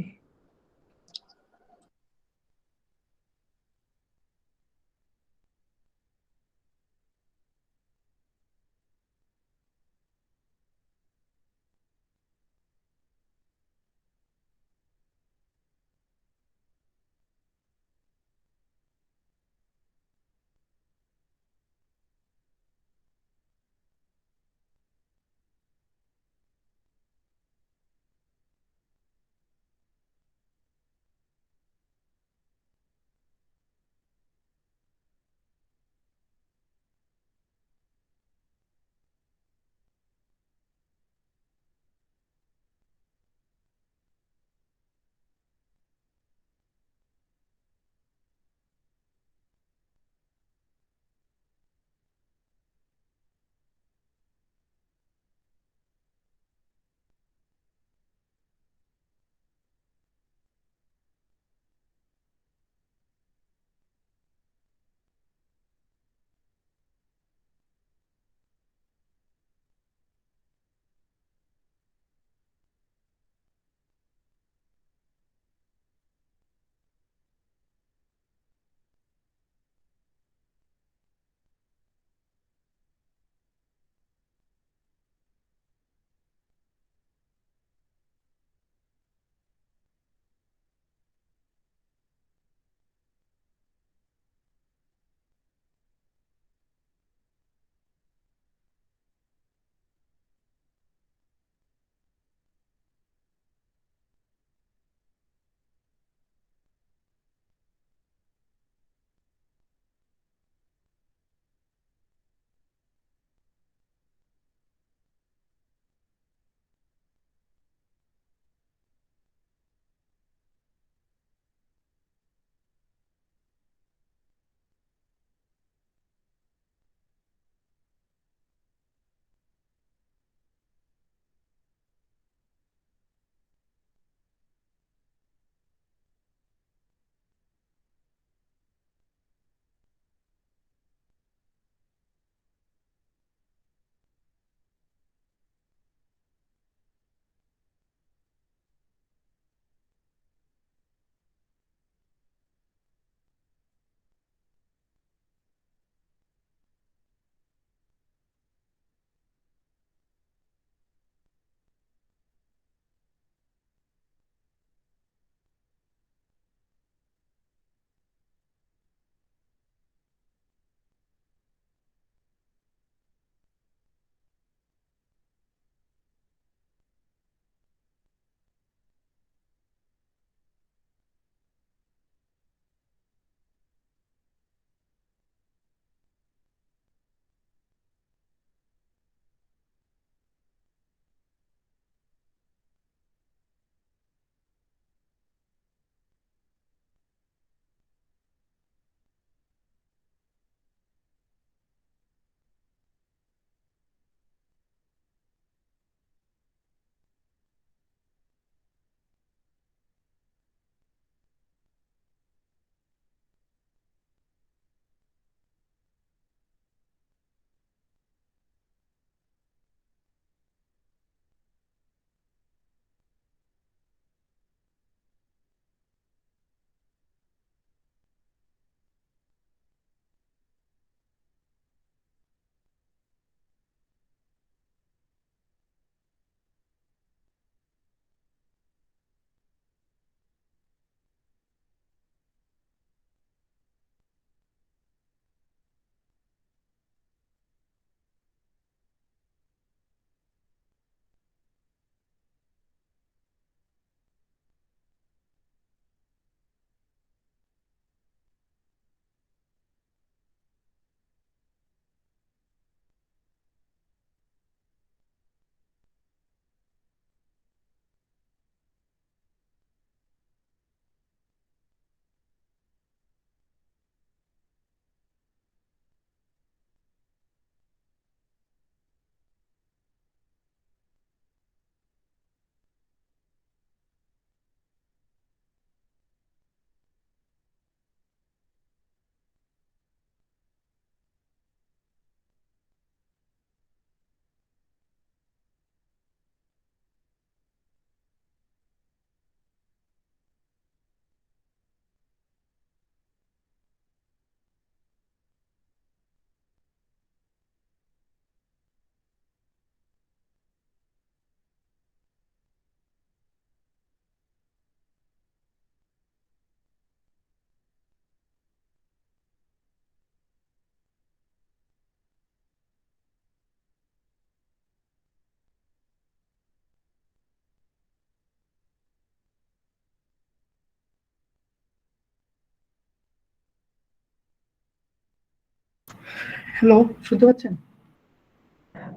হ্যালো, শুনতে পাচ্ছেন?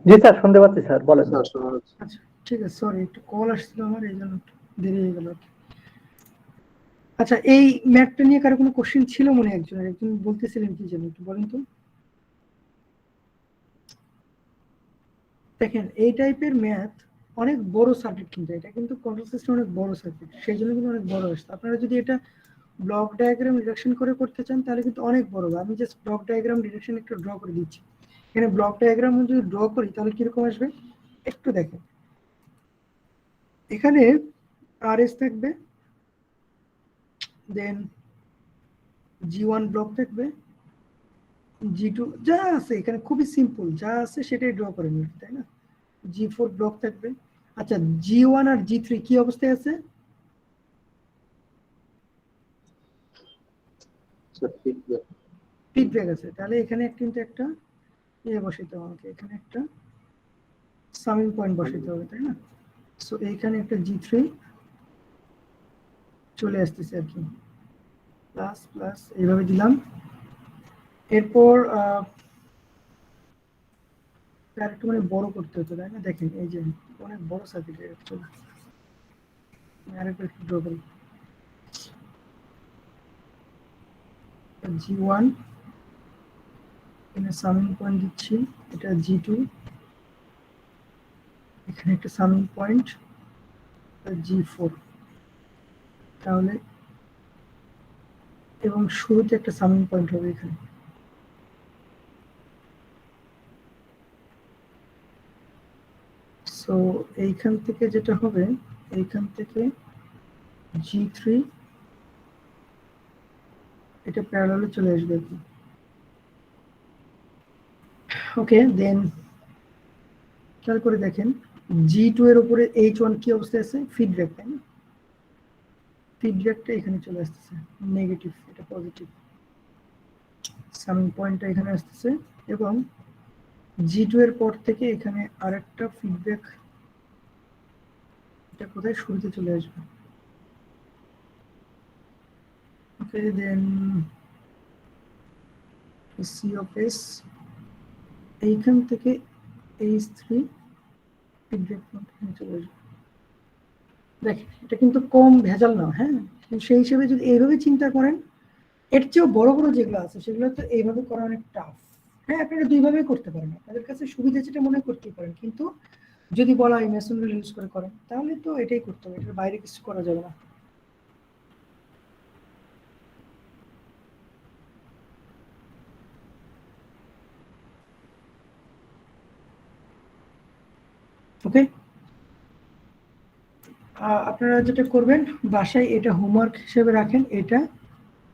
জি স্যার, শুনতে পাচ্ছি স্যার, বলেন। স্যার শোনা যাচ্ছে। আচ্ছা, ঠিক আছে, সরি একটু কল আসছিল আমার, এই জন্য একটু দেরি হয়ে গেল আর কি। আচ্ছা, এই ম্যাথটা নিয়ে কারো কোনো কোশ্চেন ছিল মনে হয়? একজন বলতেছিলেন কি যেন, একটু বলেন তো। দেখেন, এই টাইপের ম্যাথ অনেক বড় সার্কিট, কিন্তু এটা কিন্তু কন্ট্রোল সিস্টেম অনেক বড় সার্কিট, সেই জন্য কিন্তু অনেক বড় আসছে। আপনারা যদি এটা ব্লক ডায়াগ্রাম রিডাকশন করে করতে চান তাহলে কিন্তু অনেক বড় হবে। আমি জাস্ট ব্লক ডায়াগ্রাম রিডাকশন একটু ড্র করে দিচ্ছি। এখানে ব্লক ডায়াগ্রাম যদি ড্র করি তাহলে কিরকম আসবে একটু দেখেন। এখানে আর এস থাকবে, দেন G1 ব্লক থাকবে, G2 যা আছে এখানে খুবই সিম্পল, যা আছে সেটাই ড্র করে নিন, তাই না? G4 ব্লক থাকবে। আচ্ছা, G1 আর G3 কি অবস্থায় আছে? Sir feedback. ফিডব্যাক আছে। তাহলে এখানে কিন্তু একটা বসাইতে হবে আমাকে, এখানে একটা সামিং পয়েন্ট বসাইতে হবে, তাই না? সো এইখানে একটা G3 চলে আসতেছে আর কি, প্লাস প্লাস এইভাবে দিলাম। এরপর একটু মানে বড় করতে হতো, তাই না? দেখেন এই যে অনেক বড় সার্কিট হয়ে যাচ্ছে। আরেকবার একটু ড্র করি। G1 এখানে সামিং পয়েন্ট দিচ্ছি, এটা G2 এখানে একটা সামিং পয়েন্ট, G4 তাহলে, এবং শুরুতে একটা সামিং পয়েন্ট হবে এখানে। সো এইখান থেকে যেটা হবে, এইখান থেকে G3 এটা প্যারালালে চলে আসবে আর কি। ওকে, দেন খেয়াল করে দেখেন G2 এর উপরে H1 কি অবস্থায় আছে? ফিডব্যাক, তাই না? ফিডব্যাকটা এখানে চলে আসতেছে, নেগেটিভ, এটা পজিটিভ। সামিং পয়েন্টটা এখানে আসতেছে, এবং G2 এর পর থেকে এখানে আরেকটা ফিডব্যাক, এটা কোথায় শুরুতে চলে আসবে। ওকে, দেন C of S এইখান থেকে H3 ফিডব্যাক এখানে চলে আসবে। দেখেন, এটা কিন্তু কম ভেজাল না, হ্যাঁ? সেই হিসেবে যদি এইভাবে চিন্তা করেন, এর চেয়েও বড় বড় যেগুলো আছে সেগুলো তো এইভাবে করা অনেক টাফ। হ্যাঁ, আপনারা দুইভাবে করতে পারেন, আপনাদের কাছে সুবিধা যেটা মনে করতেই পারেন, কিন্তু যদি বলা হয় মেশিন রুল ইউজ করে করেন তাহলে তো এটাই করতে হবে, এটার বাইরে কিছু করা যাবে না। ওকে, আপনারা যেটা করবেন বাসায় এটা হোমওয়ার্ক হিসেবে রাখেন, এটা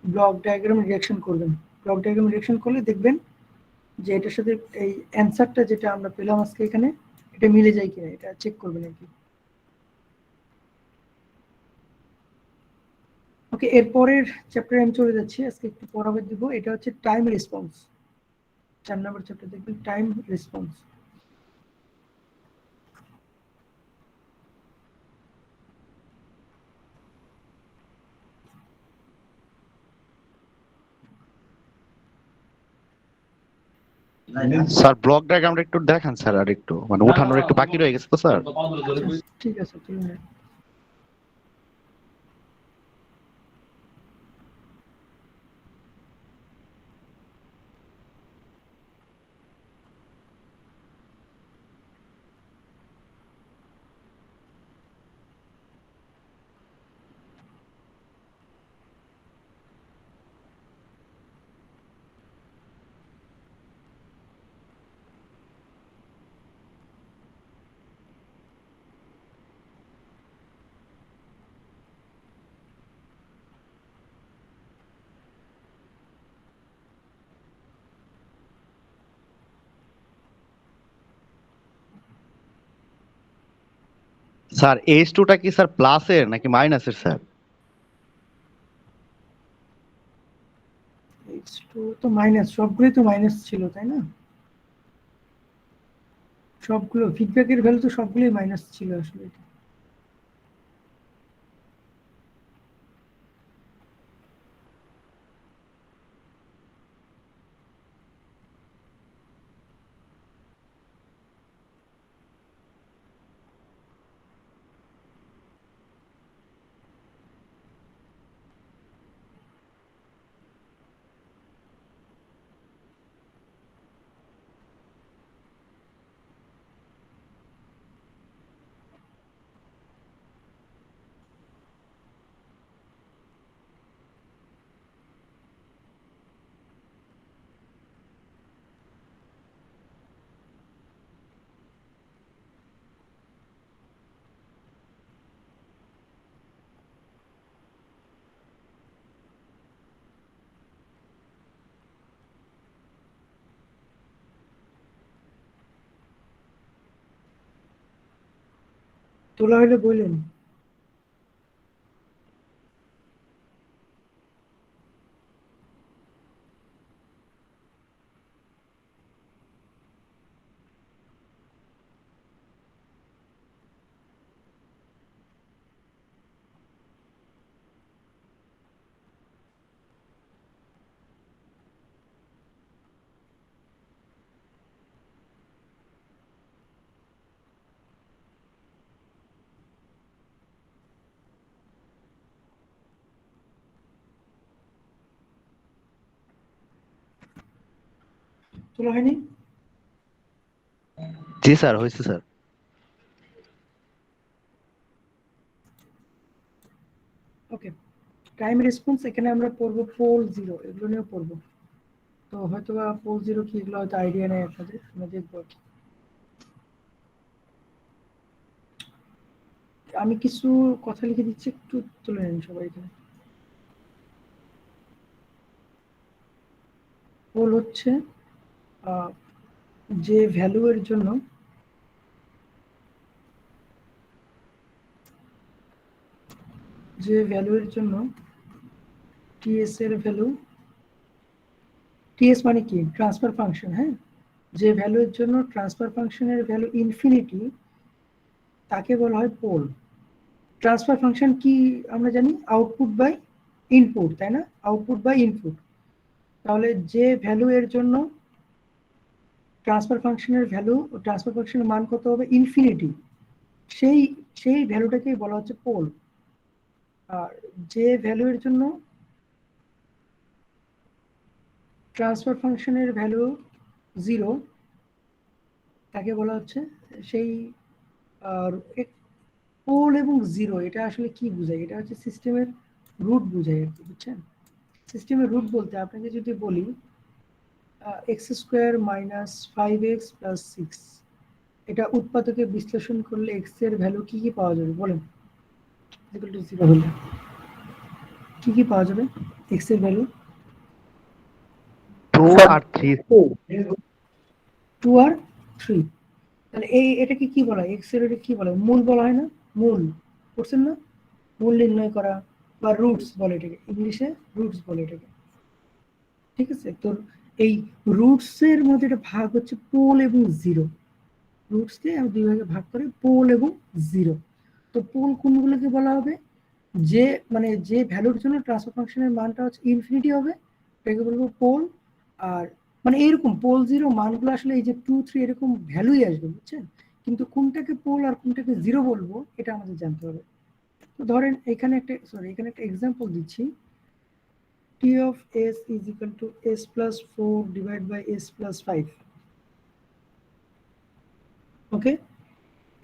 ব্লক ডায়াগ্রাম রিঅ্যাকশন করবেন। ব্লক ডায়াগ্রাম রিঅ্যাকশন করলে দেখবেন যে এটার সাথে এই অ্যান্সারটা যেটা আমরা পেলাম আজকে এখানে, এটা মিলে যায় কিনা, এটা চেক করবেন আর কি। ওকে, এরপরের চ্যাপ্টারে আমি চলে যাচ্ছি, আজকে একটু পড়াবে দিব। এটা হচ্ছে টাইম রেসপন্স, 4 নম্বর চ্যাপ্টার দেখবেন, টাইম রেসপন্স। স্যার ব্লক ডায়াগ্রামটা একটু দেখান স্যার, আর একটু মানে উঠানোর একটু বাকি রয়ে গেছে তো স্যার। ঠিক আছে, ঠিক আছে। স্যার H2টা কি স্যার প্লাসের নাকি মাইনাসের স্যার? H2 তো মাইনাস, সবগুলোই তো মাইনাস ছিল, তাই না? সবগুলো ফিডব্যাকের ভ্যালু তো সবগুলোই মাইনাস ছিল আসলে। তোলা হইলে বললেন। তোলা হয়নি? জি স্যার, হয়েছে স্যার। ওকে, টাইম রেসপন্স এখানে আমরা পড়বো পোল জিরো, এগুলো নিয়েও পড়বো। তো হয়তো বা পোল জিরো কি এগুলো হয়তো আইডিয়া নেই আপনাদের, আমরা দেখবো আর কি। আমি কিছু কথা লিখে দিচ্ছি, একটু তুলে নিন সবাই এখানে। পোল হচ্ছে যে ভ্যালু এর জন্য টিএস এর ভ্যালু, টিএস মানে কি ট্রান্সফার ফাংশন, হ্যাঁ, যে ভ্যালু এর জন্য ট্রান্সফার ফাংশনের ভ্যালু ইনফিনিটি তাকে বলা হয় পোল। ট্রান্সফার ফাংশন কি আমরা জানি, আউটপুট বাই ইনপুট, তাই না? Output by input. তাহলে যে ভ্যালু এর জন্য ট্রান্সফার ফাংশনের মান কত হবে, ইনফিনিটি, সেই ভ্যালুটাকেই বলা হচ্ছে পোল। আর যে ভ্যালু এর জন্য ট্রান্সফার ফাংশনের ভ্যালু জিরো তাকে বলা হচ্ছে সেই পোল। এবং জিরো এটা আসলে কি বোঝায়, এটা হচ্ছে সিস্টেমের রুট বোঝায় আর কি, বুঝছেন? সিস্টেমের রুট বলতে আপনাকে যদি বলি x square minus 5x plus 6, এটা উৎপাদকে বিশ্লেষণ করলে এক্স এর ভ্যালু কি কি পাওয়া যাবে বলেন? ইকুয়াল টু 0 হলে কি কি পাওয়া যাবে এক্স এর ভ্যালু? 2 আর 3। 2 আর 3। তাহলে এটাকে কি বলা হয়, এক্স এর এটা কি বলা হয়, মূল বলা হয় না? মূল করছেন না? মূল নির্ণয় করা বা রুটস বলে এটাকে, ইংলিশে রুটস বলে এটাকে, ঠিক আছে? তো এই রুটস এর মধ্যে একটা ভাগ হচ্ছে পোল এবং জিরো। রুটসকে আমি দুই ভাগে ভাগ করে, পোল এবং জিরো। তো পোল কোনগুলোকে বলা হবে, যে মানে যে ভ্যালুর জন্য ট্রান্সফার ফাংশনের মানটা হচ্ছে ইনফিনিটি হবে, এটাকে বলবো পোল। আর মানে এইরকম পোল জিরো মানগুলো আসলে এই যে 2 3 এরকম ভ্যালুই আসবে, বুঝছেন? কিন্তু কোনটাকে পোল আর কোনটাকে জিরো বলবো এটা আমাদের জানতে হবে। তো ধরেন এখানে একটা এক্সাম্পল দিচ্ছি, t of s is equal to s plus 4 divided by s plus 5। ওকে,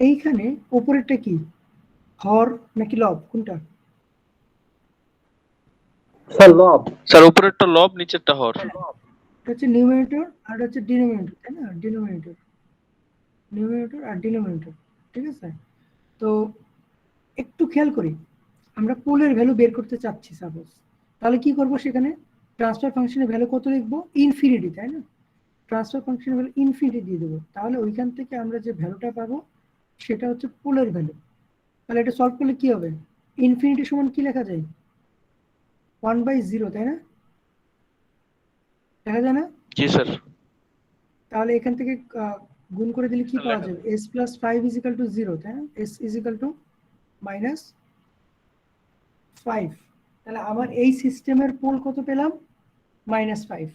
এইখানে উপরেরটা কি, হর নাকি লব, কোনটা? স্যার লব। স্যার উপরেরটা লব, নিচেরটা হর। এটা হচ্ছে নিউমারেটর আর এটা হচ্ছে ডিনোমিনেটর, তাই না? ডিনোমিনেটর আর ডিনোমিনেটর, ঠিক আছে? তো একটু খেয়াল করি, আমরা পোলের ভ্যালু বের করতে চাচ্ছি সাপোজ, তাহলে কি করব, সেখানে ট্রান্সফার ফাংশনের ভ্যালু কত লিখবো, ইনফিনিটি, তাই না? ট্রান্সফার ফাংশনের ভ্যালু ইনফিনিটি দিয়ে দেবো, তাহলে ওইখান থেকে আমরা যে ভ্যালুটা পাবো সেটা হচ্ছে পোলের ভ্যালু। তাহলে এটা সলভ করলে কি হবে, ইনফিনিটি সমান কি লেখা যায়, 1/0, তাই না? দেখা যায় না? জি স্যার। তাহলে এখান থেকে গুণ করে দিলে কি পাওয়া যাবে, s plus 5 is equal to 0, তাই না? s is equal to minus 5। তাহলে আমার এই সিস্টেমের পোল কত পেলাম, -5।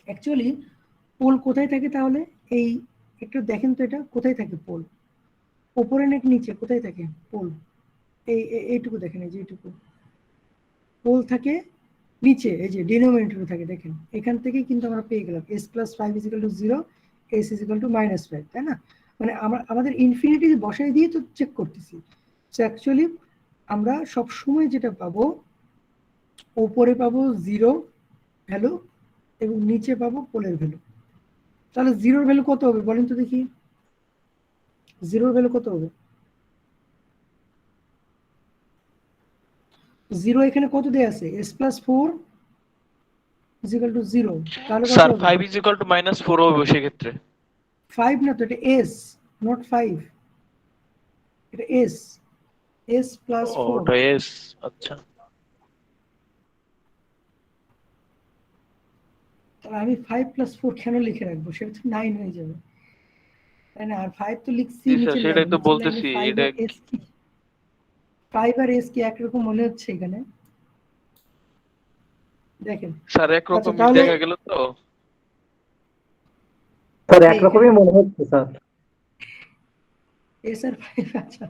অ্যাকচুয়ালি পোল কোথায় থাকে তাহলে, এই একটু দেখেন তো এটা কোথায় থাকে পোল, উপরে নাকি নিচে, কোথায় থাকে পোল? এইটুকু দেখেন, এই যে এইটুকু পোল থাকে নিচে, এই যে ডিনোমিনেটরে থাকে, দেখেন এখান থেকে কিন্তু আমরা পেয়ে গেলাম s plus 5 is equal to 0, s is equal to -5, তাই না? মানে আমাদের ইনফিনিটি বসাই দিয়ে তো চেক করতেছি। সো অ্যাকচুয়ালি আমরা সব সময় যেটা পাবো, উপরে পাবো 0 ভ্যালু এবং নিচে পাবো পোলের ভ্যালু। তাহলে জিরোর ভ্যালু কত হবে বলেন তো দেখি, জিরোর ভ্যালু কত হবে? 0 এখানে কত দেয়া আছে, s plus 4 is equal to 0, তাহলে কত স্যার হবে? 5 is equal to -4 হবে সেক্ষেত্রে। 5 না তো, এটা s, not 5। এটা এস, এস প্লাস ফোর। ওটা এস, আচ্ছা। তাহলে আমি 5 প্লাস 4 কেন লিখে রাখবো? সেটা তো 9 হয়ে যাবে, তাই না? আর 5 তো লিখছি জি স্যার, নিচের সেটাই লাইনে, তো নিচের লাইনে বলতেছি। 5 এটা আর এস কি, 5 আর এস কি একরকম মনে হচ্ছে এখানে? দেখেন। স্যার আচ্ছা একরকমই তাহলে দেখা গেল তো। স্যার এখানে একরকমই মনে হচ্ছে স্যার। এস আর 5, আচ্ছা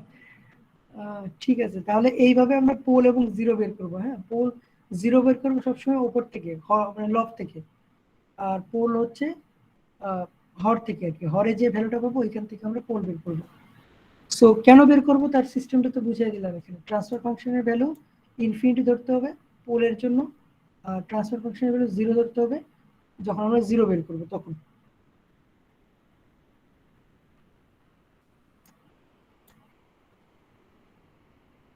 ঠিক আছে। তাহলে এইভাবে আমরা পোল এবং জিরো বের করবো। হ্যাঁ, পোল জিরো বের করবো সবসময় ওপর থেকে, মানে লব থেকে, আর পোল হচ্ছে হর থেকে আর কি। হরে যে ভ্যালুটা পাবো ওইখান থেকে আমরা পোল বের করবো। সো কেন বের করবো তার সিস্টেমটা তো বুঝিয়ে দিলাম এখানে। ট্রান্সফার ফাংশনের ভ্যালু ইনফিনিটি ধরতে হবে পোলের জন্য, আর ট্রান্সফার ফাংশনের ভ্যালু জিরো ধরতে হবে যখন আমরা জিরো বের করবো তখন।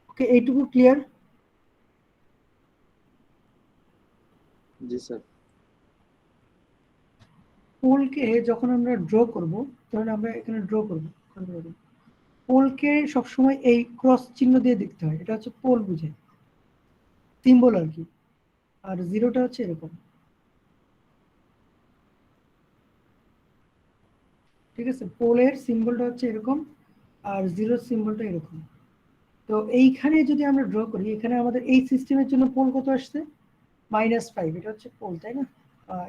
ওকে, এইটুকু ক্লিয়ার? জি স্যার। পোলকে যখন আমরা ড্র করব, ধরুন আমরা এখানে ড্র করবো, পোলকে সবসময় এই ক্রস চিহ্ন দিয়ে দেখতে হয়, এটা হচ্ছে পোল বুঝে সিম্বল আর কি। আর জিরোটা হচ্ছে এরকম, ঠিক আছে? পোলের সিম্বলটা হচ্ছে এরকম, আর জিরোর সিম্বলটা এরকম। তো এইখানে যদি আমরা ড্র করি, এখানে আমাদের এই সিস্টেমের জন্য পোল কত আসছে? -5, এটা হচ্ছে পোল, তাই না?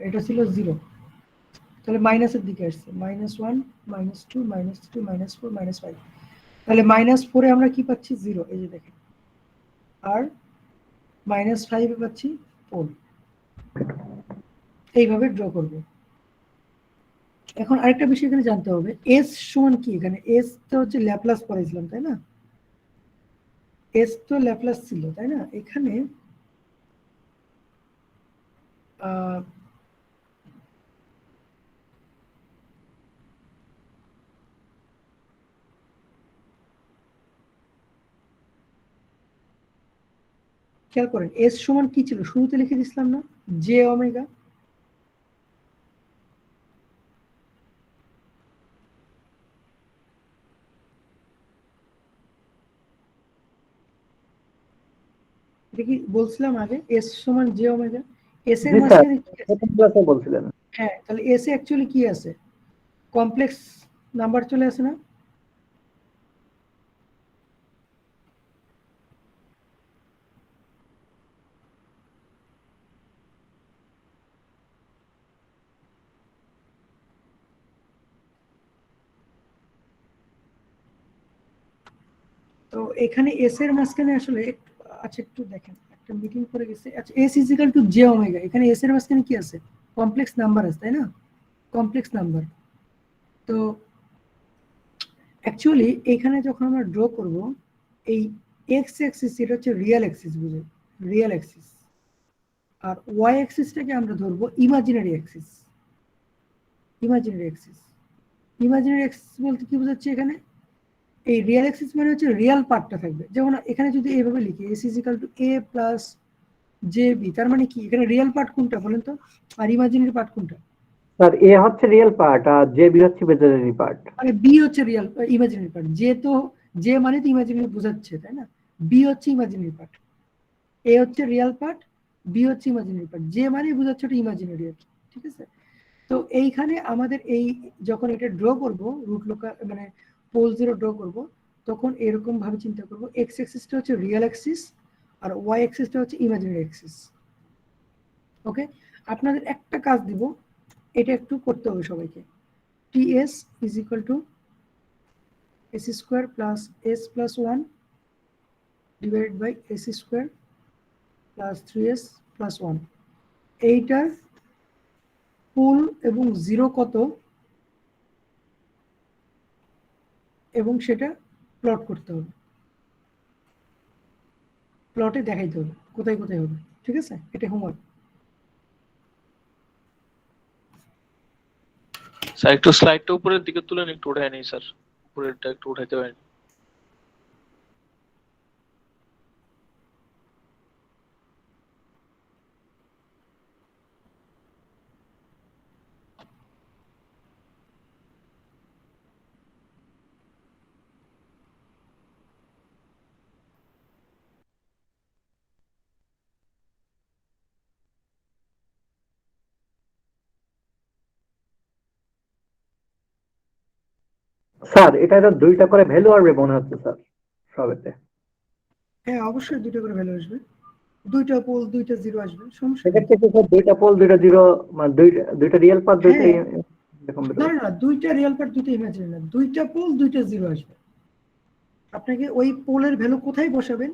এটা ছিল জিরো, তাহলে মাইনাসের দিকে আসছে, -1, -2, -3, -4, -5। তাহলে -4-এ আমরা কি পাচ্ছি? জিরো, এই যে দেখেন। আর -5-এ পাচ্ছি পোল। এইভাবে ড্র করব। এখন আরেকটা বিষয় এখানে জানতে হবে, এস সমান কি? এখানে এস তো হচ্ছে ল্যাপ্লাস পড়াইছিলাম, তাই না? এস তো ল্যাপ্লাস ছিল, তাই না? এখানে আহ, খেয়াল করেন এস সমান কি ছিল? শুরুতে লিখে দিছিলাম না, জে ওমেগা। এটা কি বলছিলাম আগে? এস সমান জে ওমেগা। এস এর জি স্যার, মাঝখানে কি আছে? প্রথম ক্লাসে বলছিলেন। হ্যাঁ, তাহলে এস এ অ্যাকচুয়ালি কি আছে? কমপ্লেক্স নাম্বার চলে আসে না? তো এখানে এস এর মাঝখানে আসলে আচ্ছা একটু দেখেন, একটা মিটিং করে গেছে। আচ্ছা, S is equal to J omega, এখানে এস এর মাঝখানে কি আছে? কমপ্লেক্স নাম্বার আছে, তাই না? Complex number. তো অ্যাকচুয়ালি এখানে যখন আমরা ড্র করব, এই এক্স অ্যাক্সিস এটা হচ্ছে রিয়েল অ্যাক্সিস, বুঝে? Real axis. আর ওয়াই অ্যাক্সিসটাকে আমরা ধরবো imaginary axis. Imaginary axis, imaginary axis বলতে কি বোঝাচ্ছে এখানে? এই রিয়েল অ্যাক্সিস মানে হচ্ছে রিয়েল পার্টটা থাকবে। যেমন এখানে যদি এইভাবে লিখি এস ইজিক্যাল টু এ প্লাস জে বি, তার মানে কি এখানে রিয়েল পার্ট কোনটা বলেন তো, আর ইমাজিনারি পার্ট কোনটা? স্যার এ হচ্ছে রিয়েল পার্ট আর জে বি হচ্ছে ইমাজিনারি পার্ট। মানে বি হচ্ছে রিয়েল ইমাজিনারি পার্ট, জে তো জে মানে তো ইমাজিনারি বোঝাচ্ছে, তাই না? বি হচ্ছে ইমাজিনারি পার্ট, এ হচ্ছে রিয়েল পার্ট, বি হচ্ছে ইমাজিনারি পার্ট, জে মানে বোঝাচ্ছে ওটা ইমাজিনারি আর কি, ঠিক আছে? তো এইখানে আমাদের এই যখন এটা ড্র করব, রুট লোকাল মানে পোল জিরো ড্র করব, তখন এরকম ভাবে চিন্তা করব, এক্স অ্যাক্সিসটা হচ্ছে রিয়েল অ্যাক্সিস আর ওয়াই অ্যাক্সিসটা হচ্ছে ইমাজিনারি অ্যাক্সিস। ওকে, আপনাদের একটা কাজ দিব, এটা একটু করতে হবে সবাইকে। TS is equal to S square plus S plus one divided by S square plus 3s plus one. এইটার পোল এবং জিরো কত এবং সেটা প্লট করতে হবে, প্লটে দেখাইতে হবে কোথায় কোথায় হবে, ঠিক আছে? এটা হোমওয়ার্ক। স্যার একটু স্লাইডটা উপরের দিকে তুলেন, একটু উঠায় নেই স্যার, উপরেরটা একটু উঠাইতে পারেন। স্যার এটা তো দুইটা করে ভ্যালু আসবে মনে হচ্ছে স্যার সবেতে। হ্যাঁ অবশ্যই দুটো করে ভ্যালু আসবে, দুইটা পোল দুইটা জিরো আসবে, সমস্যা নেই। সেক্ষেত্রে কি স্যার দুইটা পোল দুইটা জিরো মানে দুইটা রিয়েল পার্ট দুইটা হ্যাঁ। এরকম না না না, দুইটা রিয়েল পার্ট দুইটা ইমাজিনারি না, দুইটা পোল দুইটা জিরো আসবে। আপনাকে ওই পোলের ভ্যালু কোথায় বসাবেন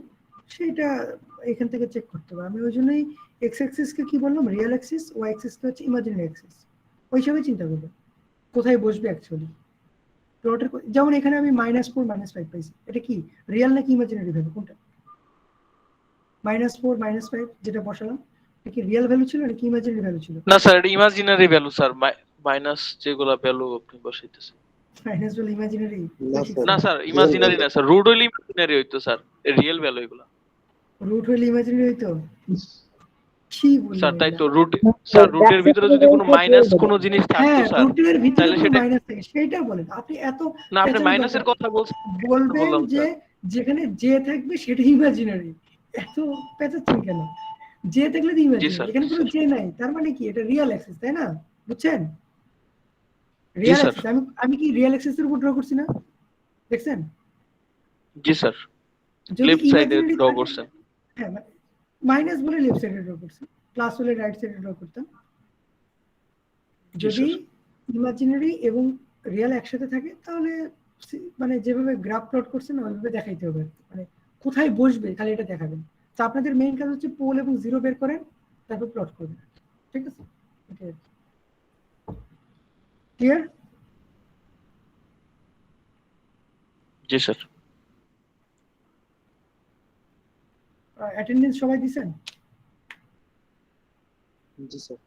সেটা এখান থেকে চেক করতে হবে। আমি ওই জন্যই এক্স অ্যাক্সিসকে কি বললাম রিয়েল অ্যাক্সিস, ওয়াই অ্যাক্সিসকে হচ্ছে ইমাজিনারি অ্যাক্সিস, ওই হিসাবে চিন্তা করবেন কোথায় বসবে অ্যাকচুয়ালি প্লটের। যেমন এখানে আমি -4 -5 পাইছি, এটা কি রিয়েল নাকি ইমাজিনারি ভ্যালু কোনটা? -4 -5 যেটা বসালাম এটা কি রিয়েল ভ্যালু ছিল নাকি ইমাজিনারি ভ্যালু ছিল? না স্যার, এটা ইমাজিনারি ভ্যালু স্যার, মাইনাস যেগুলা ভ্যালু আপনি বসাইতেছেন। মাইনাস বলে ইমাজিনারি? না স্যার, না স্যার, ইমাজিনারি না স্যার, রুট হইলে ইমাজিনারি হইতো স্যার, রিয়েল ভ্যালু এগুলা। রুট হইলে ইমাজিনারি হইতো? কি বললেন স্যার তাই এটা? তো, রুট স্যার রুটের ভিতরে যদি কোনো মাইনাস কোনো জিনিস থাকতো হ্যাঁ স্যার, রুটের ভিতরে তাহলে কোনো সেটা মাইনাস থাকে সেটা বলেন। আপনি এত না, আপনি পেঁচানোর মাইনাসের দরকার কথা বলছেন, বলবেন বললাম যে স্যার। যেখানে যে থাকবে সেটা ইমাজিনারি, এত পেঁচাচ্ছেন কেন? যে থাকলে তো জি ইমাজিনারি, স্যার, এখানে কোনো যে নাই, তার মানে কি এটা রিয়েল অ্যাক্সিস, তাই না? বুঝছেন? জি রিয়েল স্যার, অ্যাক্সিস আমি কি রিয়েল অ্যাক্সিসের উপর ড্র করছি না? দেখছেন? জি স্যার, যদি লেফট সাইডে ইমাজিনারি ড্র থাকে, করছেন। হ্যাঁ মাইনাস বলে লেফট সাইডে ড্র করছি, প্লাস হলে রাইট সাইডে ড্র করতাম। জি যদি স্যার, ইমাজিনারি এবং রিয়েল একসাথে থাকে তাহলে মানে যেভাবে গ্রাফ প্লট করছেন ওইভাবে দেখাইতে হবে, মানে কোথায় বসবে খালি এটা দেখাবেন। তো আপনাদের মেইন কাজ হচ্ছে পোল এবং জিরো বের করেন, তারপর প্লট করবেন, ঠিক আছে? ক্লিয়ার? জি স্যার। অ্যাটেন্ডেন্স সবাই দিছেন? জি স্যার।